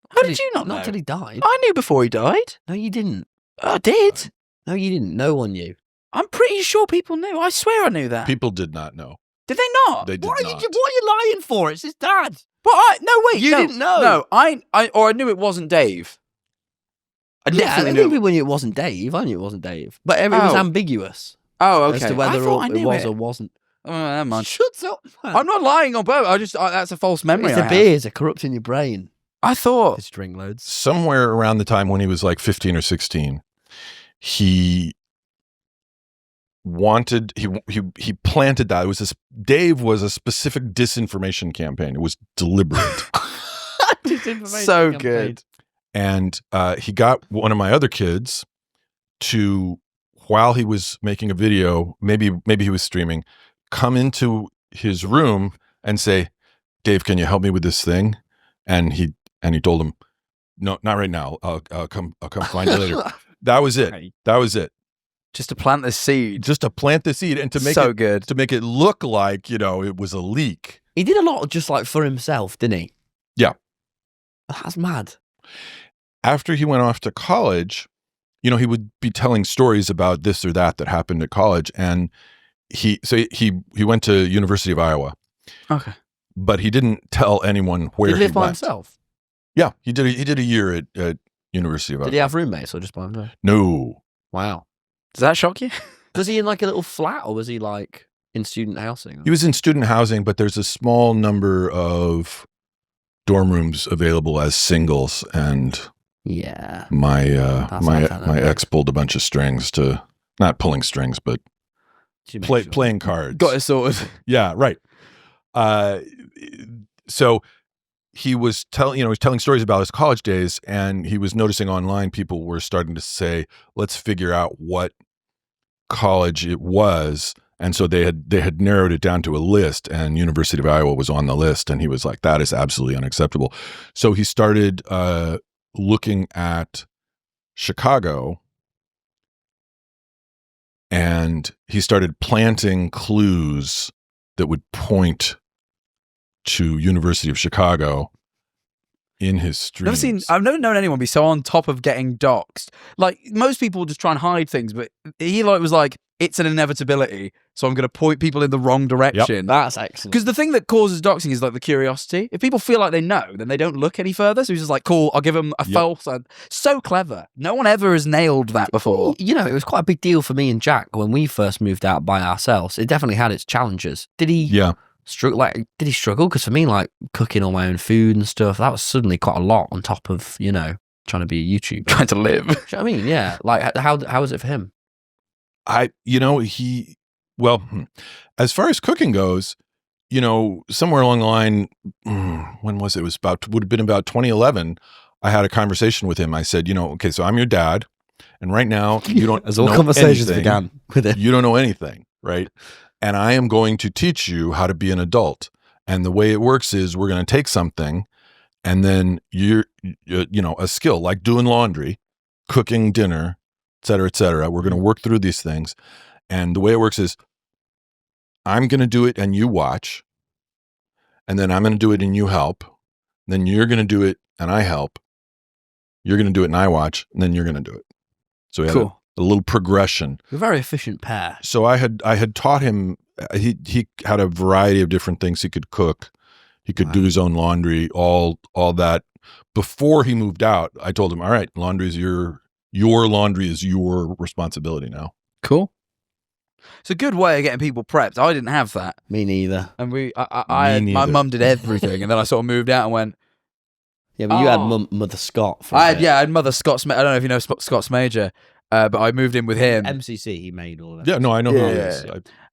How did you not know? Not till he died. I knew before he died. No, you didn't. I did. No, you didn't. No one knew. I'm pretty sure people knew. I swear I knew that. People did not know. Did they not? They did What not. are you lying for? It's his dad. But no, wait. You no, didn't know? No, I knew it wasn't Dave. I Yeah, I definitely think knew. people knew it wasn't Dave. I knew it wasn't Dave. But it was Oh. ambiguous Oh, okay. as to whether I thought I it knew was it. or wasn't. Oh, never mind. Shut up, man. I'm not lying on both. That's a false memory. It's the I have. beers are corrupting your brain. I thought. Just drink loads. Somewhere around the time when he was like 15 or 16, he wanted he planted that. It was this. Dave was a specific disinformation campaign. It was deliberate. So good. And he got one of my other kids to, while he was making a video, maybe he was streaming, come into his room and say, "Dave, can you help me with this thing?" And he told him, "No, not right now. I'll come find you later." That was it. Right. That was it. Just to plant the seed. Just to plant the seed and to make so it good. to make it look like, it was a leak. He did a lot just like for himself, didn't he? Yeah. That's mad. after he went off to college, you know, he would be telling stories about this or that happened at college. And he went to University of Iowa. Okay. But he didn't tell anyone where Did he live by went. himself? Yeah, he did a year at University of Iowa. Did he have roommates or just by himself? No. Wow. Does that shock you? Was he in like a little flat or was he like in student housing? He was in student housing, but there's a small number of dorm rooms available as singles, and yeah, my my ex pulled a bunch of strings to, not pulling strings, but playing cards. Got it sorted. Yeah, right. So he was telling stories about his college days, and he was noticing online people were starting to say, let's figure out what college it was. And so they had narrowed it down to a list, and University of Iowa was on the list, and he was like, that is absolutely unacceptable. So he started looking at Chicago, and he started planting clues that would point to University of Chicago in his streams. I've never known anyone be so on top of getting doxxed. Like, most people just try and hide things, but he was like, it's an inevitability, so I'm going to point people in the wrong direction. Yep, that's excellent. Because the thing that causes doxing is like the curiosity. If people feel like they know, then they don't look any further. So he's just like, cool, I'll give them a false. So clever. No one ever has nailed that before. You know, it was quite a big deal for me and Jack when we first moved out by ourselves. It definitely had its challenges. Did he? Yeah. Did he struggle? Because for me, like cooking all my own food and stuff, that was suddenly quite a lot on top of, you know, trying to be a YouTuber, Trying to live. Do you know what I mean? Yeah. Like, how was it for him? As far as cooking goes, you know, somewhere along the line, when was it? It would have been about 2011. I had a conversation with him. I said, you know, okay, so I'm your dad, and right now you don't As all know conversations anything. began with it. You don't know anything, right? And I am going to teach you how to be an adult. And the way it works is we're going to take something, and then you know, a skill like doing laundry, cooking dinner, et cetera, et cetera. We're going to work through these things. And the way it works is I'm going to do it and you watch, and then I'm going to do it and you help. Then you're going to do it and I help. You're going to do it and I watch, and then you're going to do it. So we had Cool. a little progression. You're a very efficient pair. So I had taught him, he had a variety of different things he could cook. He could do his own laundry, all that. Before he moved out, I told him, all right, your laundry is your responsibility now. Cool. It's a good way of getting people prepped. I didn't have that. Me neither. And Me my neither. mum did everything, and then I sort of moved out and went, Yeah, but you had Mother Scott. For I had Mother Scott's. I don't know if you know Scott's Major, but I moved in with him. MCC, he made all that. Yeah, no, I know who he is.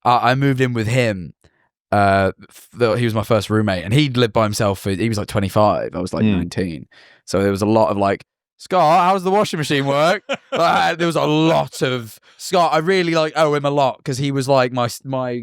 I moved in with him. He was my first roommate, and he lived by himself. He was like 25. I was like 19. So there was a lot of like, Scott, how does the washing machine work? There was a lot of Scott. I really owe him a lot because he was like my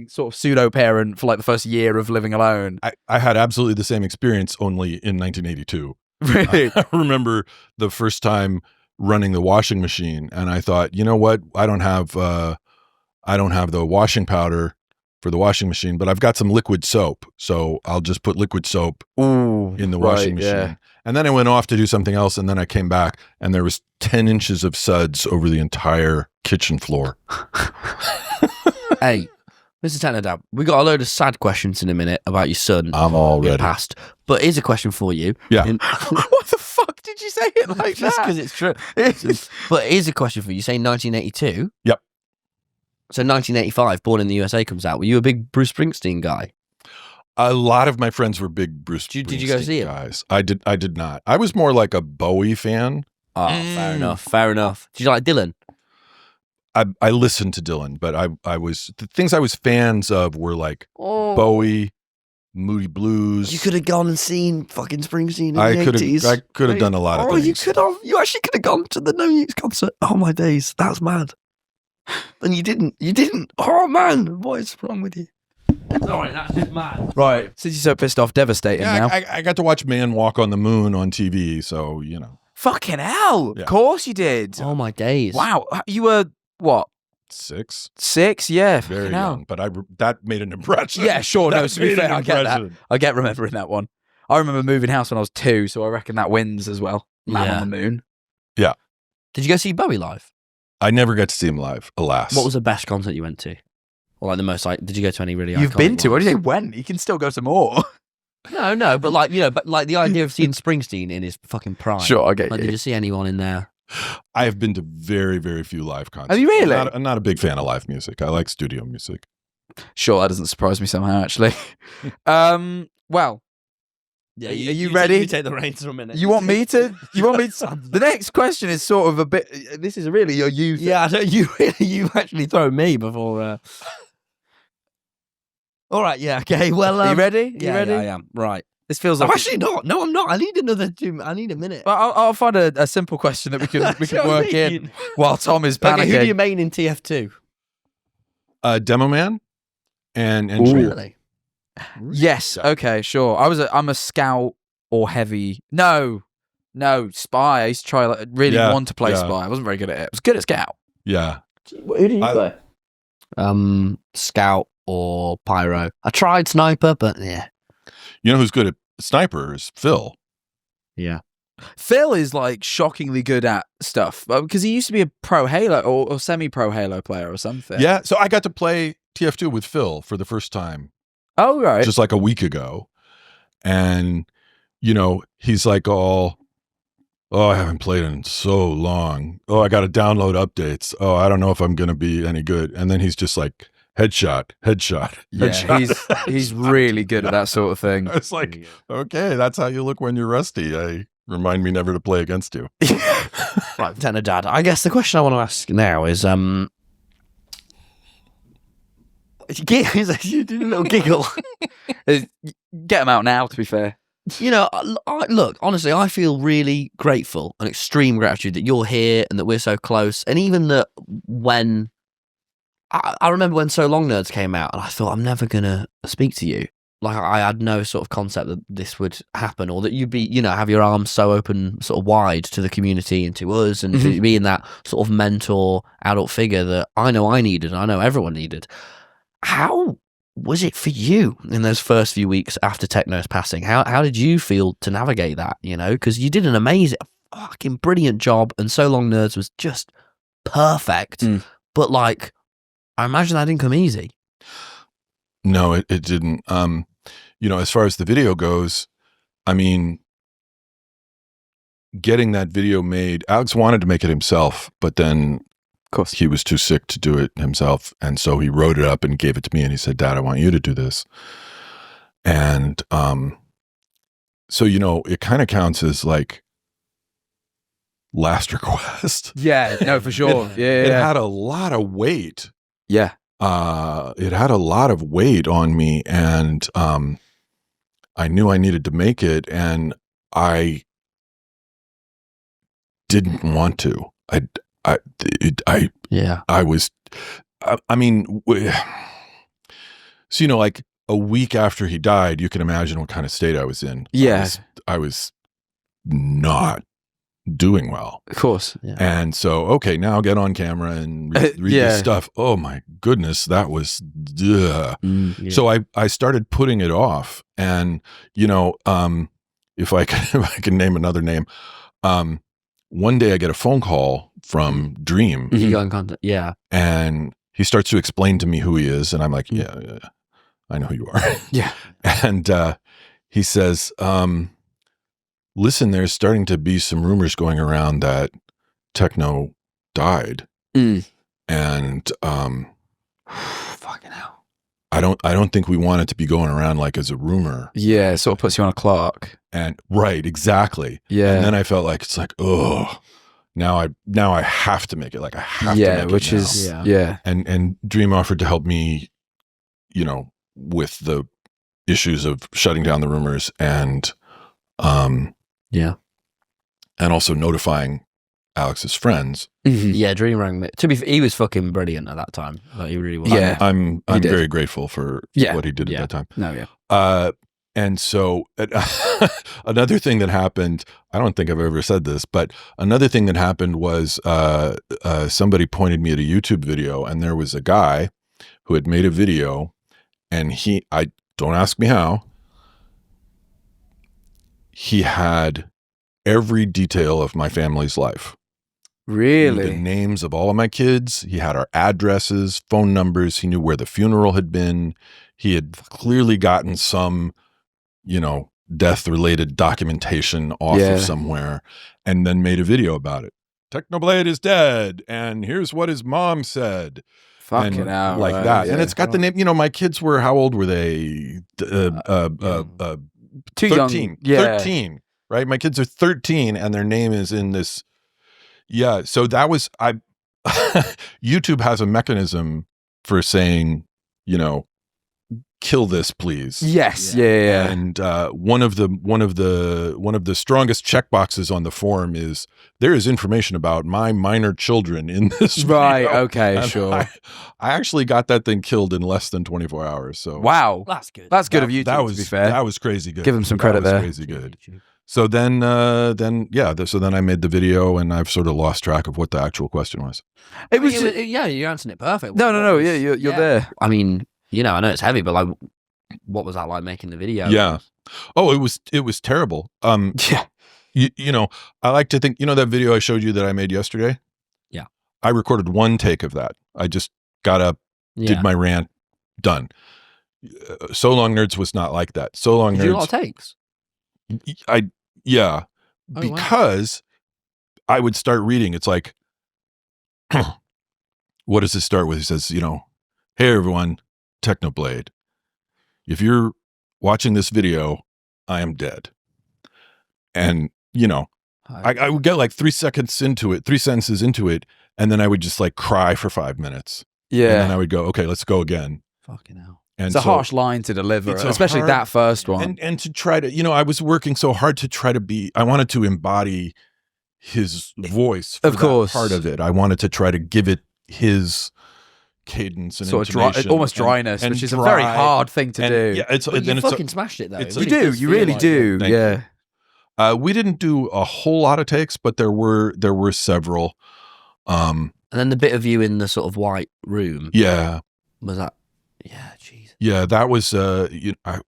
sort of pseudo parent for like the first year of living alone. I had absolutely the same experience, only in 1982. Really? I remember the first time running the washing machine, and I thought, you know what? I don't have the washing powder for the washing machine, but I've got some liquid soap, so I'll just put liquid soap in the washing machine. Yeah. And then I went off to do something else, and then I came back, and there was 10 inches of suds over the entire kitchen floor. Hey, Mr Technodad, we got a load of sad questions in a minute about your son. I'm all your ready. past. But here's a question for you. Yeah. What the fuck did you say it like Just that? because it's true. But here's a question for you. You say 1982? Yep. So 1985, Born in the USA comes out. Were you a big Bruce Springsteen guy? A lot of my friends were big Bruce Did you go Springsteen see him? guys. I did not. I was more like a Bowie fan. Oh, fair enough. Fair enough. Did you like Dylan? I listened to Dylan, but the things I was fans of were like Bowie, Moody Blues. You could have gone and seen fucking Springsteen in the I 80s. could have done a lot of things. You could have. You actually could have gone to the No Nukes concert. Oh my days, that's mad. And you didn't. You didn't. Oh man, what is wrong with you? Sorry, that's just mad. Right. Since you're so pissed off, devastating Yeah, now. I got to watch Man Walk on the Moon on TV, so you know. Fucking hell. Yeah. Of course you did. Oh my days. Wow. You were, what, 6? 6? Yeah. Very fucking hell. young, but that made an impression. Yeah, sure. No, That to be made fair, an I get that. impression. I get remembering that one. I remember moving house when I was 2, so I reckon that wins as well. Man on the Moon. Yeah. Did you go see Bowie live? I never got to see him live, alas. What was the best concert you went to? Or like the most, like, did you go to any really You've iconic been to? What ones? do you say when? You can still go to more. No, but like, but like the idea of seeing Springsteen in his fucking prime. Sure, I get Like, you. did you see anyone in there? I have been to very, very few live concerts. Have you really? I'm not a big fan of live music. I like studio music. Sure, that doesn't surprise me somehow, actually. Well, Yeah, Are you ready? You take the reins for a minute. you want me to? The next question is sort of a bit. This is really your youth. Yeah, I don't, you actually throw me before. All right, yeah, okay. Well, Are you ready? You Yeah, ready? yeah, I am. Right. This feels I'm like. actually not. No, I'm not. I need another 2. I need a minute. Well, I'll find a simple question that we can work in while Tom is panicking. Okay, who do you main in TF2? Demo Man and Ooh. Tree. Really? Yes. Okay. Sure. I'm a scout or heavy. No. Spy. I used to try. Really Yeah, want to play yeah. Spy. I wasn't very good at it. I was good at scout. Yeah. Who did you play? Scout or Pyro. I tried Sniper, but yeah. You know who's good at Sniper is Phil. Yeah. Phil is like shockingly good at stuff because he used to be a pro Halo or semi-pro Halo player or something. Yeah. So I got to play TF2 with Phil for the first time Oh right. just like a week ago. And, he's like oh, I haven't played in so long. Oh, I got to download updates. Oh, I don't know if I'm going to be any good. And then he's just like, headshot. Yeah, he's really good at that sort of thing. It's like, okay, that's how you look when you're rusty. Remind me never to play against you. Right, Technodad. I guess the question I want to ask now is, you did a little giggle. Get him out now, to be fair. Look, honestly, I feel really grateful and extreme gratitude that you're here and that we're so close. And even that when I remember when So Long Nerds came out and I thought, I'm never going to speak to you. Like, I had no sort of concept that this would happen or that you'd be, have your arms so open, sort of wide to the community and to us and to being that sort of mentor, adult figure that I know I needed and I know everyone needed. How was it for you in those first few weeks after Techno's passing? How did you feel to navigate that, Because you did an amazing, fucking brilliant job and So Long Nerds was just perfect. But, like, I imagine that didn't come easy. No, it didn't. As far as the video goes, I mean, getting that video made, Alex wanted to make it himself, but then Of course. he was too sick to do it himself. And so he wrote it up and gave it to me and he said, Dad, I want you to do this. And so, it kind of counts as like last request. Yeah, no, for sure. It had a lot of weight. Yeah. It had a lot of weight on me, and I knew I needed to make it, and I didn't want to. I was. I mean, so like a week after he died, you can imagine what kind of state I was in. Yeah, I was not doing well. Of course. Yeah. And so, okay, now get on camera and read this stuff. Oh my goodness, that was, Yeah. So I started putting it off. And, if I can name another name, one day I get a phone call from Dream. You got in contact. Yeah. And he starts to explain to me who he is. And I'm like, yeah, I know who you are. Yeah. And he says, listen, there's starting to be some rumors going around that Techno died. And Fucking hell. I don't think we want it to be going around like as a rumor. Yeah, it sort of puts you on a clock. And right, exactly. Yeah. And then I felt like it's like, oh, now I have to make it. Like I have to make which it is now. And Dream offered to help me, with the issues of shutting down the rumors and Yeah. and also notifying Alex's friends. Yeah, Dream rang me. To be fair, he was fucking brilliant at that time. Like, he really was. Yeah. I'm did. very grateful for what he did at that time. No, yeah. And so another thing that happened, I don't think I've ever said this, but another thing that happened was somebody pointed me at a YouTube video, and there was a guy who had made a video, and I don't ask me how, he had every detail of my family's life. Really? The names of all of my kids. He had our addresses, phone numbers. He knew where the funeral had been. He had clearly gotten some, death-related documentation off of somewhere, and then made a video about it. Technoblade is dead, and here's what his mom said. Fucking hell, like right, that. yeah. And it's got the name, my kids were, how old were they? Too 13. young. Yeah. 13, right? My kids are 13 and their name is in this. Yeah. So that was, YouTube has a mechanism for saying, kill this, please. Yes. Yeah. And one of the strongest checkboxes on the forum is there is information about my minor children in this video. Right. Okay. And Sure. I actually got that thing killed in less than 24 hours. So wow, That's good. that's good of you. To be fair, that was crazy good. Give him some credit there. Crazy good. So then I made the video, and I've sort of lost track of what the actual question was. it was. Yeah, you answered it perfect. No. Yeah, you're there. I mean, I know it's heavy, but like, what was that like making the video? Yeah. Oh, it was terrible. Yeah. I like to think, that video I showed you that I made yesterday? Yeah. I recorded one take of that. I just got up, did my rant, done. So Long Nerds was not like that. So Long Did you do a Nerds. lot of takes? Because I would start reading. It's like, what does it start with? He says, hey everyone, Technoblade. If you're watching this video, I am dead. And, I would get like 3 sentences into it, and then I would just like cry for 5 minutes. Yeah. And then I would go, okay, let's go again. Fucking hell. And It's a harsh line to deliver, especially that first one. And to try to, I was working so hard to try to I wanted to embody his voice for of course. that part of it. I wanted to try to give it his cadence and sort of almost dryness, which is a very hard thing to do. Yeah, You fucking smashed it though. You really do. Yeah. We didn't do a whole lot of takes, but there were several. And then the bit of you in the sort of white room. Yeah. Was that? Yeah, jeez. Yeah, that was. I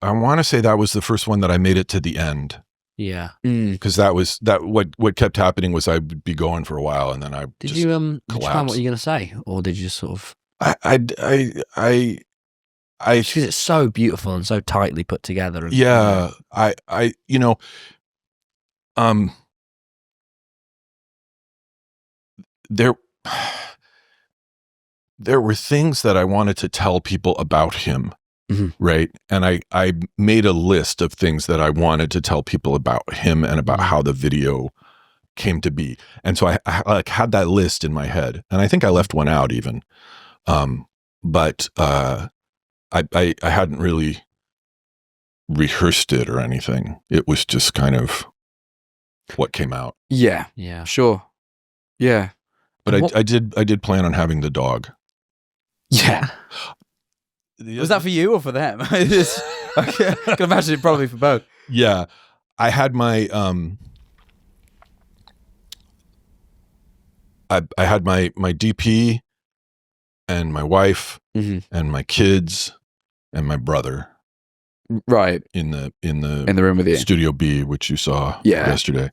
want to say that was the first one that I made it to the end. Yeah. Because what kept happening was I would be going for a while, and then I did just you collapse. Did you find what you're gonna say, or did you just sort of? I because it's so beautiful and so tightly put together. And, yeah, there were things that I wanted to tell people about him, right? And I made a list of things that I wanted to tell people about him and about how the video came to be. And so I like had that list in my head, and I think I left one out even. But I hadn't really rehearsed it or anything. It was just kind of what came out. Yeah. Yeah. Sure. Yeah. But I did plan on having the dog. Yeah. Was that for you or for them? I can imagine it probably for both. Yeah. I had my I had my DP and my wife and my kids and my brother. Right. In the room with you. Studio B, which you saw yesterday.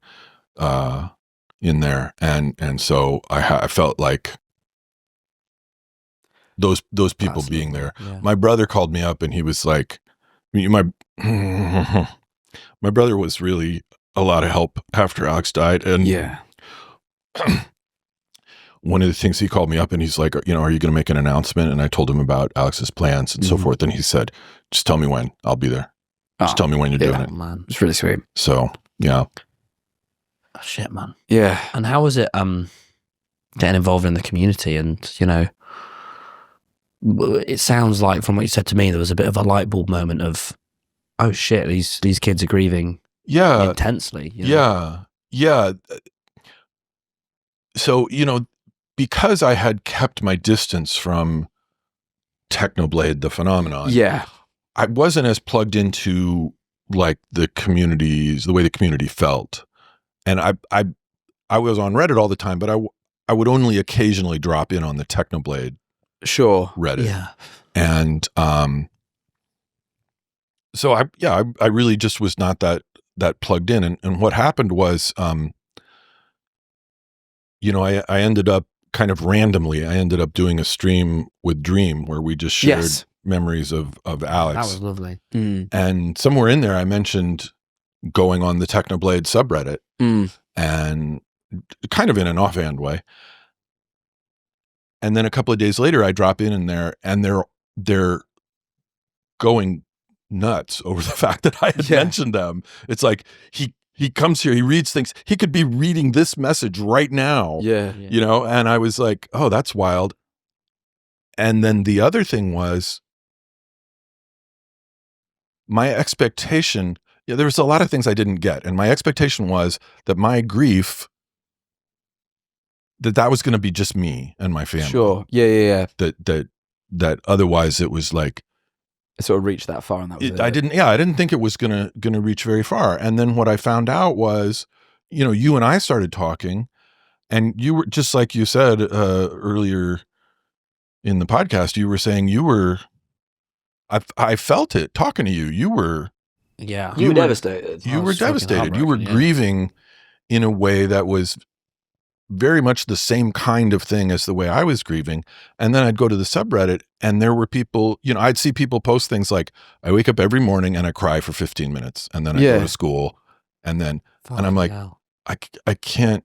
In there. And so I felt like those people being there. Yeah. My brother called me up and he was like, my brother was really a lot of help after Alex died. And one of the things he called me up and he's like, are you going to make an announcement? And I told him about Alex's plans and so forth. And he said, just tell me when. I'll be there. Just tell me when you're doing it. Man. It's really sweet. So, yeah. Oh, shit, man. Yeah. And how was it getting involved in the community? And, it sounds like from what you said to me, there was a bit of a light bulb moment of, oh shit, these kids are grieving intensely. Yeah. So, because I had kept my distance from Technoblade, the phenomenon, I wasn't as plugged into like the way the community felt. And I was on Reddit all the time, but I would only occasionally drop in on the Technoblade Reddit. Yeah. And so I really just was not that plugged in. And what happened was I ended up kind of randomly, I ended up doing a stream with Dream where we just shared memories of Alex. That was lovely. And somewhere in there, I mentioned going on the Technoblade subreddit and kind of in an offhand way. And then a couple of days later, I drop in there and they're going nuts over the fact that I had mentioned them. It's like he comes here, he reads things. He could be reading this message right now. And I was like, oh, that's wild. And then the other thing was my expectation. There was a lot of things I didn't get. And my expectation was that my grief, that was going to be just me and my family. Sure. Yeah. That otherwise it was like, it sort of reached that far, and that was it. I didn't think it was gonna reach very far. And then what I found out was, you and I started talking, and you were, just like you said earlier in the podcast, you were saying I felt it talking to you. You were devastated. You were devastated. You were grieving in a way that was very much the same kind of thing as the way I was grieving. And then I'd go to the subreddit and there were people, I'd see people post things like, I wake up every morning and I cry for 15 minutes and then I go to school and then, and I'm like, I can't,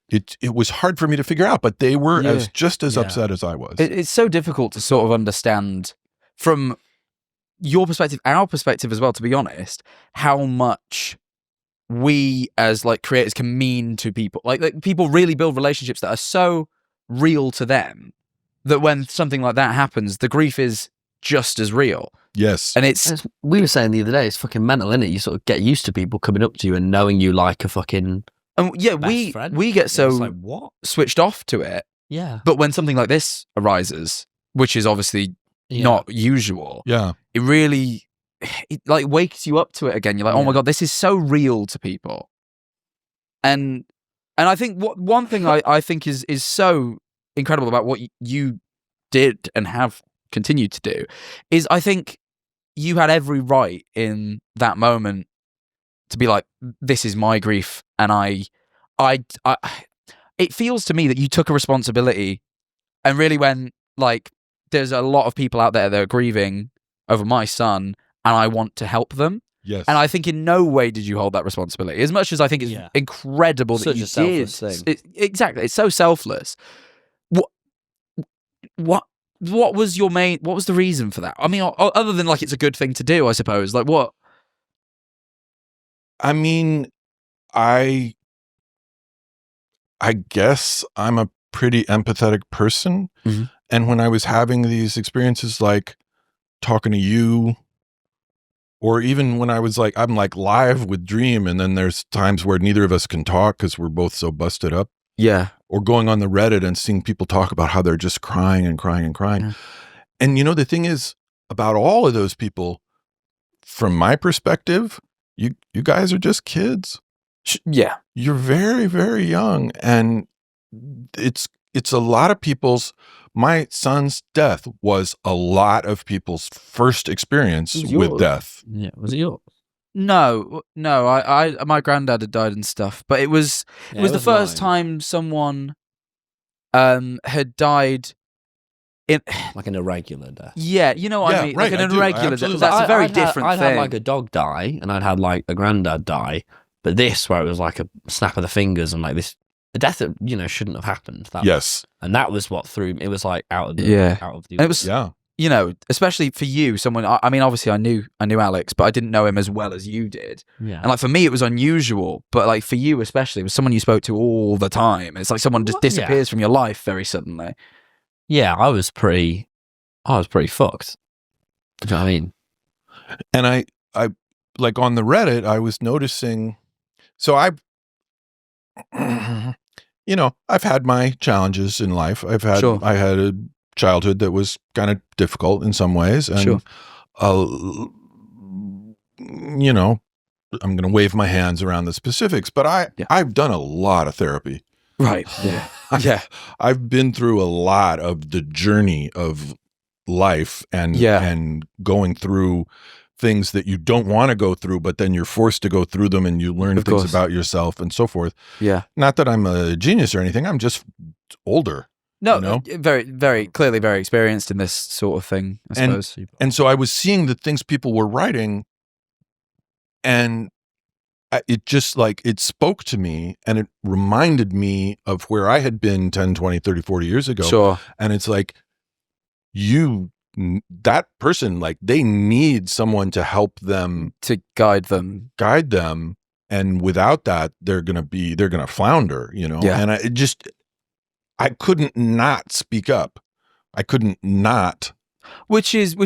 it was hard for me to figure out, but they were just as upset as I was. It's so difficult to sort of understand from your perspective, our perspective as well, to be honest, how much we as like creators can mean to people. Like people really build relationships that are so real to them that when something like that happens, the grief is just as real. Yes. And it's we were saying the other day, it's fucking mental, isn't it? You sort of get used to people coming up to you and knowing you like a fucking best friend. We get so like, what? switched off to it. Yeah. But when something like this arises, which is obviously not usual, it really like wakes you up to it again. You're like, oh my God, this is so real to people. And I think one thing I think is so incredible about what you did and have continued to do is I think you had every right in that moment to be like, this is my grief. And I it feels to me that you took a responsibility and really when like, there's a lot of people out there that are grieving over my son and I want to help them. Yes. And I think in no way did you hold that responsibility. As much as I think it's incredible that you did. Exactly. It's so selfless. What was your main, what was the reason for that? I mean, other than like, it's a good thing to do, I suppose. Like what? I mean, I guess I'm a pretty empathetic person. Mm-hmm. And when I was having these experiences, like talking to you, or even when I was like, I'm like live with Dream, and then there's times where neither of us can talk because we're both so busted up. Yeah. Or going on the Reddit and seeing people talk about how they're just crying and crying and crying. Yeah. And the thing is about all of those people, from my perspective, you guys are just kids. Yeah. You're very, very young. And it's a lot of people's, my son's death was a lot of people's first experience with death. Yeah, was it yours? No. I my granddad had died and stuff, but it was the first time someone had died in like an irregular death. Yeah, you know what I mean? Right, like an irregular death. That's a very different thing. I'd had like a dog die and I'd had like a granddad die, but this where it was like a snap of the fingers and like this a death that shouldn't have happened. And that was what threw me. It was like out of the and it was especially for you, someone. I mean, obviously, I knew Alex, but I didn't know him as well as you did. Yeah, and like for me, it was unusual, but like for you especially, it was someone you spoke to all the time. It's like someone just disappears from your life very suddenly. Yeah, I was pretty fucked. Do you know what I mean? And I like on the Reddit, I was noticing. So I've had my challenges in life. I had a childhood that was kind of difficult in some ways. And, I'm going to wave my hands around the specifics, but I've done a lot of therapy. Right. Yeah. I've been through a lot of the journey of life and going through things that you don't want to go through, but then you're forced to go through them and you learn things about yourself and so forth. Yeah. Not that I'm a genius or anything. I'm just older. No, you know? very, very clearly very experienced in this sort of thing, I suppose. And so I was seeing the things people were writing, and it just like, it spoke to me, and it reminded me of where I had been 10, 20, 30, 40 years ago. Sure. And it's like, that person, like, they need someone to help them, to guide them. And without that, they're going to flounder, you know? Yeah. And I couldn't not speak up. I couldn't not. Which is,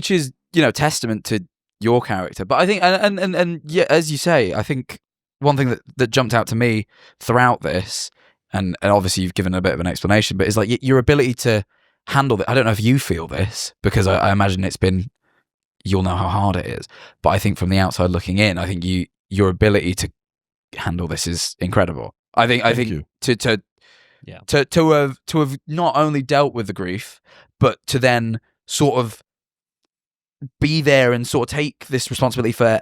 testament to your character. But I think, and yeah, as you say, I think one thing that jumped out to me throughout this, and obviously you've given a bit of an explanation, but it's like your ability to handle it. I don't know if you feel this, because I imagine you'll know how hard it is. But I think from the outside looking in, I think your ability to handle this is incredible. I think to have not only dealt with the grief, but to then sort of be there and sort of take this responsibility for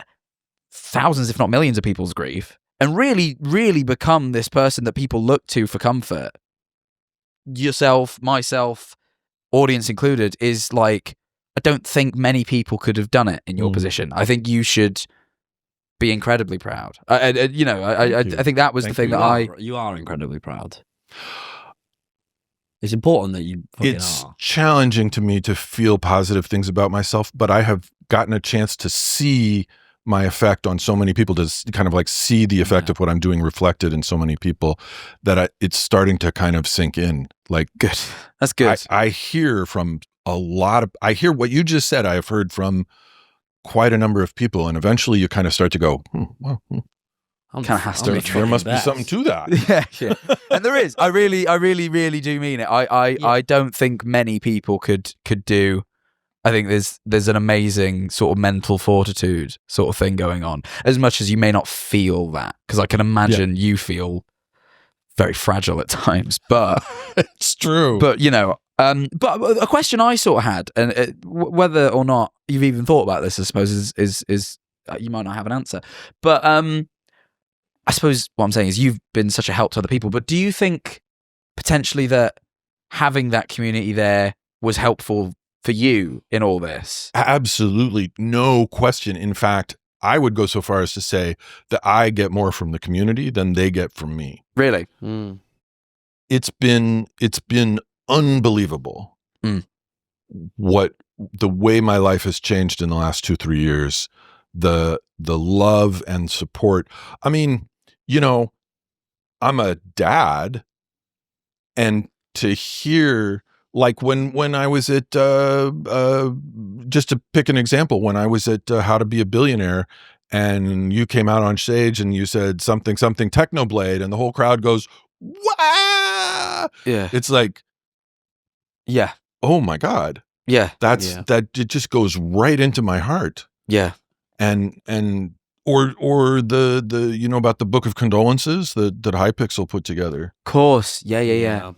thousands, if not millions, of people's grief, and really, really become this person that people look to for comfort. Yourself, myself, audience included, is like, I don't think many people could have done it in your position. I think you should be incredibly proud. I think that was the thing you are incredibly proud. It's important that you it's challenging to me to feel positive things about myself, but I have gotten a chance to see my effect on so many people, to kind of like see the effect of what I'm doing reflected in so many people, that it's starting to kind of sink in. Like, good. That's good. I hear from I hear what you just said. I've heard from quite a number of people, and eventually you kind of start to go, kind of has to. There must be something to that. Yeah. And there is. I really, really do mean it. I don't think many people could do. I think there's an amazing sort of mental fortitude sort of thing going on, as much as you may not feel that, because I can imagine you feel very fragile at times. But it's true. But but a question I sort of had, and whether or not you've even thought about this, I suppose is you might not have an answer, but I suppose what I'm saying is you've been such a help to other people. But do you think potentially that having that community there was helpful for you in all this? Absolutely, no question. In fact, I would go so far as to say that I get more from the community than they get from me. Really? It's been unbelievable what the way my life has changed in the last 2-3 years. The love and support. I mean, I'm a dad, and to hear, like, when I was at just to pick an example, when I was at How to Be a Billionaire, and you came out on stage and you said something Technoblade, and the whole crowd goes, "Wow!" Yeah, it's like, yeah, oh my God, yeah, that it just goes right into my heart. Yeah, and or the about the book of condolences that Hypixel put together. Of course, yeah.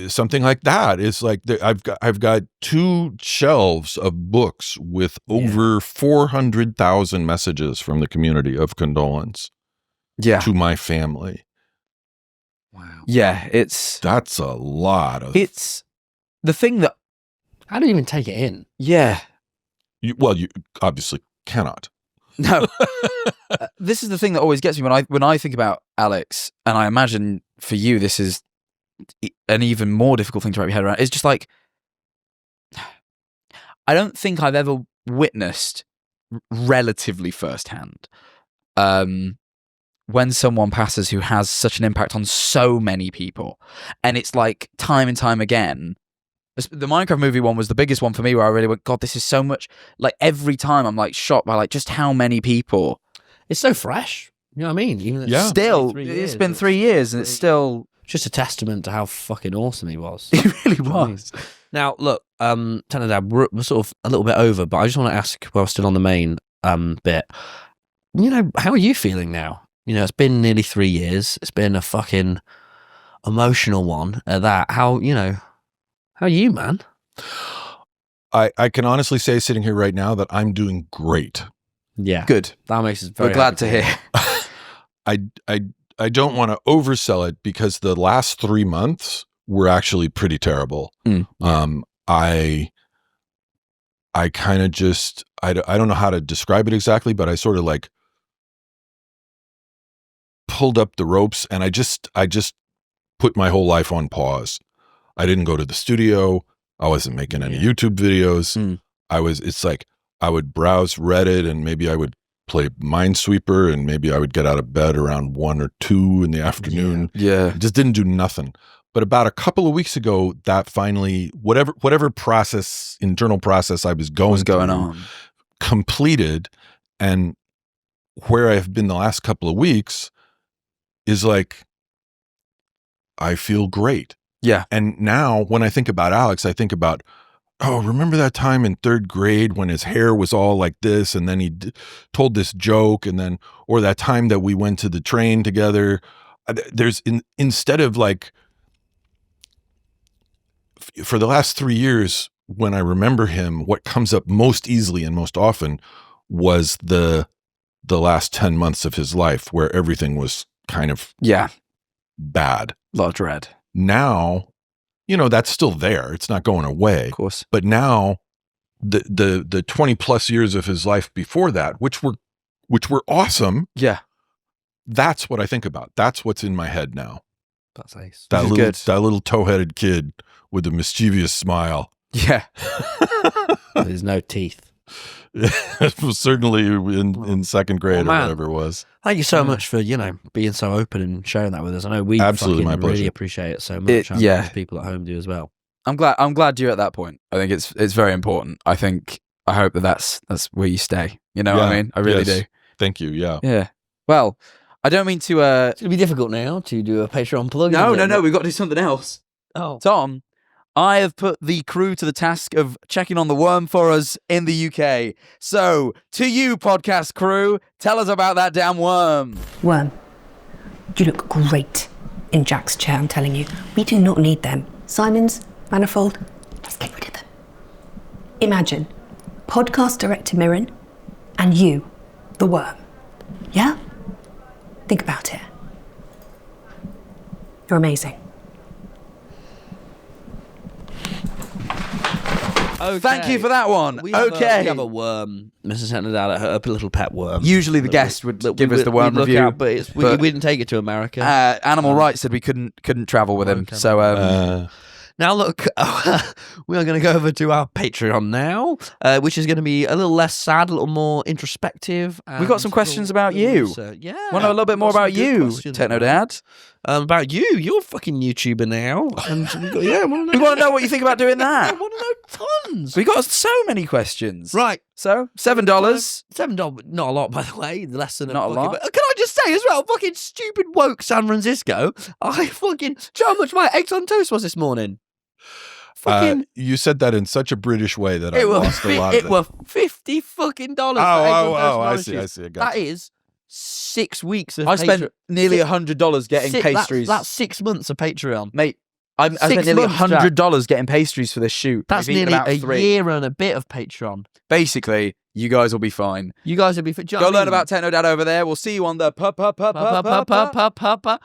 Something like that. It's like I've got 2 shelves of books with over 400,000 messages from the community of condolence to my family. Wow. Yeah, that's a lot of. It's the thing that I don't even take it in. Yeah. You obviously cannot. No. This is the thing that always gets me when I think about Alex, and I imagine for you this is an even more difficult thing to wrap your head around. It's just like, I don't think I've ever witnessed relatively firsthand when someone passes who has such an impact on so many people. And it's like time and time again. The Minecraft movie one was the biggest one for me, where I really went, God, this is so much. Like, every time I'm like shocked by like just how many people. It's so fresh. You know what I mean? Even Still, it's been 3 years and it's still just a testament to how fucking awesome he was. He really was. Now, look, Technodad, we're sort of a little bit over, but I just want to ask, while we're still on the main bit, how are you feeling now? It's been nearly 3 years. It's been a fucking emotional one at that. How are you, man? I can honestly say, sitting here right now, that I'm doing great. Yeah. Good. That makes us very We're glad happy to hear. I don't want to oversell it, because the last 3 months were actually pretty terrible. I kind of just, I don't know how to describe it exactly, but I sort of like pulled up the ropes, and I just put my whole life on pause. I didn't go to the studio. I wasn't making any YouTube videos. It's like I would browse Reddit, and maybe I would play Minesweeper, and maybe I would get out of bed around 1 or 2 in the afternoon. Yeah. Just didn't do nothing. But about a couple of weeks ago, that finally, whatever process, internal process I was going on, completed. And where I've been the last couple of weeks is like, I feel great. Yeah. And now when I think about Alex, I think about, oh, remember that time in 3rd grade when his hair was all like this, and then he told this joke, and then, or that time that we went to the train together. Instead of like, for the last 3 years, when I remember him, what comes up most easily and most often was the last 10 months of his life, where everything was kind of bad. A lot of dread. Now, that's still there. It's not going away. Of course. But now the 20 plus years of his life before that, which were awesome. Yeah. That's what I think about. That's what's in my head now. That's ace. That little toe-headed kid with a mischievous smile. Yeah. There's no teeth. It was certainly in 2nd grade or whatever it was. Thank you so much for, being so open and sharing that with us. I know we Absolutely, my pleasure. really appreciate it so much. And people at home do as well. I'm glad you're at that point. I think it's very important. I hope that's where you stay. You know what I mean? I really do. Thank you. Yeah. Yeah. Well, I don't mean to It's going to be difficult now to do a Patreon plug. No, we've got to do something else. Oh. Tom, I have put the crew to the task of checking on the worm for us in the UK. So, to you, podcast crew, tell us about that damn worm. Worm, you look great in Jack's chair, I'm telling you. We do not need them. Simon's, Manifold, let's get rid of them. Imagine, podcast director Mirren, and you, the worm. Yeah? Think about it. You're amazing. Okay. Thank you for that one. We have a worm, Mr Technodad, a little pet worm. Usually the guest would give us the worm review. Out, but we didn't take it to America. Animal rights said we couldn't travel with him. So now look, we are going to go over to our Patreon now, which is going to be a little less sad, a little more introspective. We've got some questions about you. Yeah. Want to know a little bit more about you, Technodad? About you. You're a fucking YouTuber now. And we want to know what you think about doing that. I want to know tons. We got so many questions. Right. So, $7. $7, not a lot, by the way. Less than not a lot. But can I just say as well, fucking stupid woke San Francisco, I fucking, do you know how much my eggs on toast was this morning? Fucking, you said that in such a British way that I lost a lot of it. It were $50 fucking dollars. I see. I got that is 6 weeks of I spent nearly $100 getting pastries. That's 6 months of Patreon. Mate, I spent nearly $100 getting pastries for this shoot. That's nearly a year and a bit of Patreon. Basically, you guys will be fine. You guys will be fine. Go learn about Technodad over there. We'll see you on the Patreon.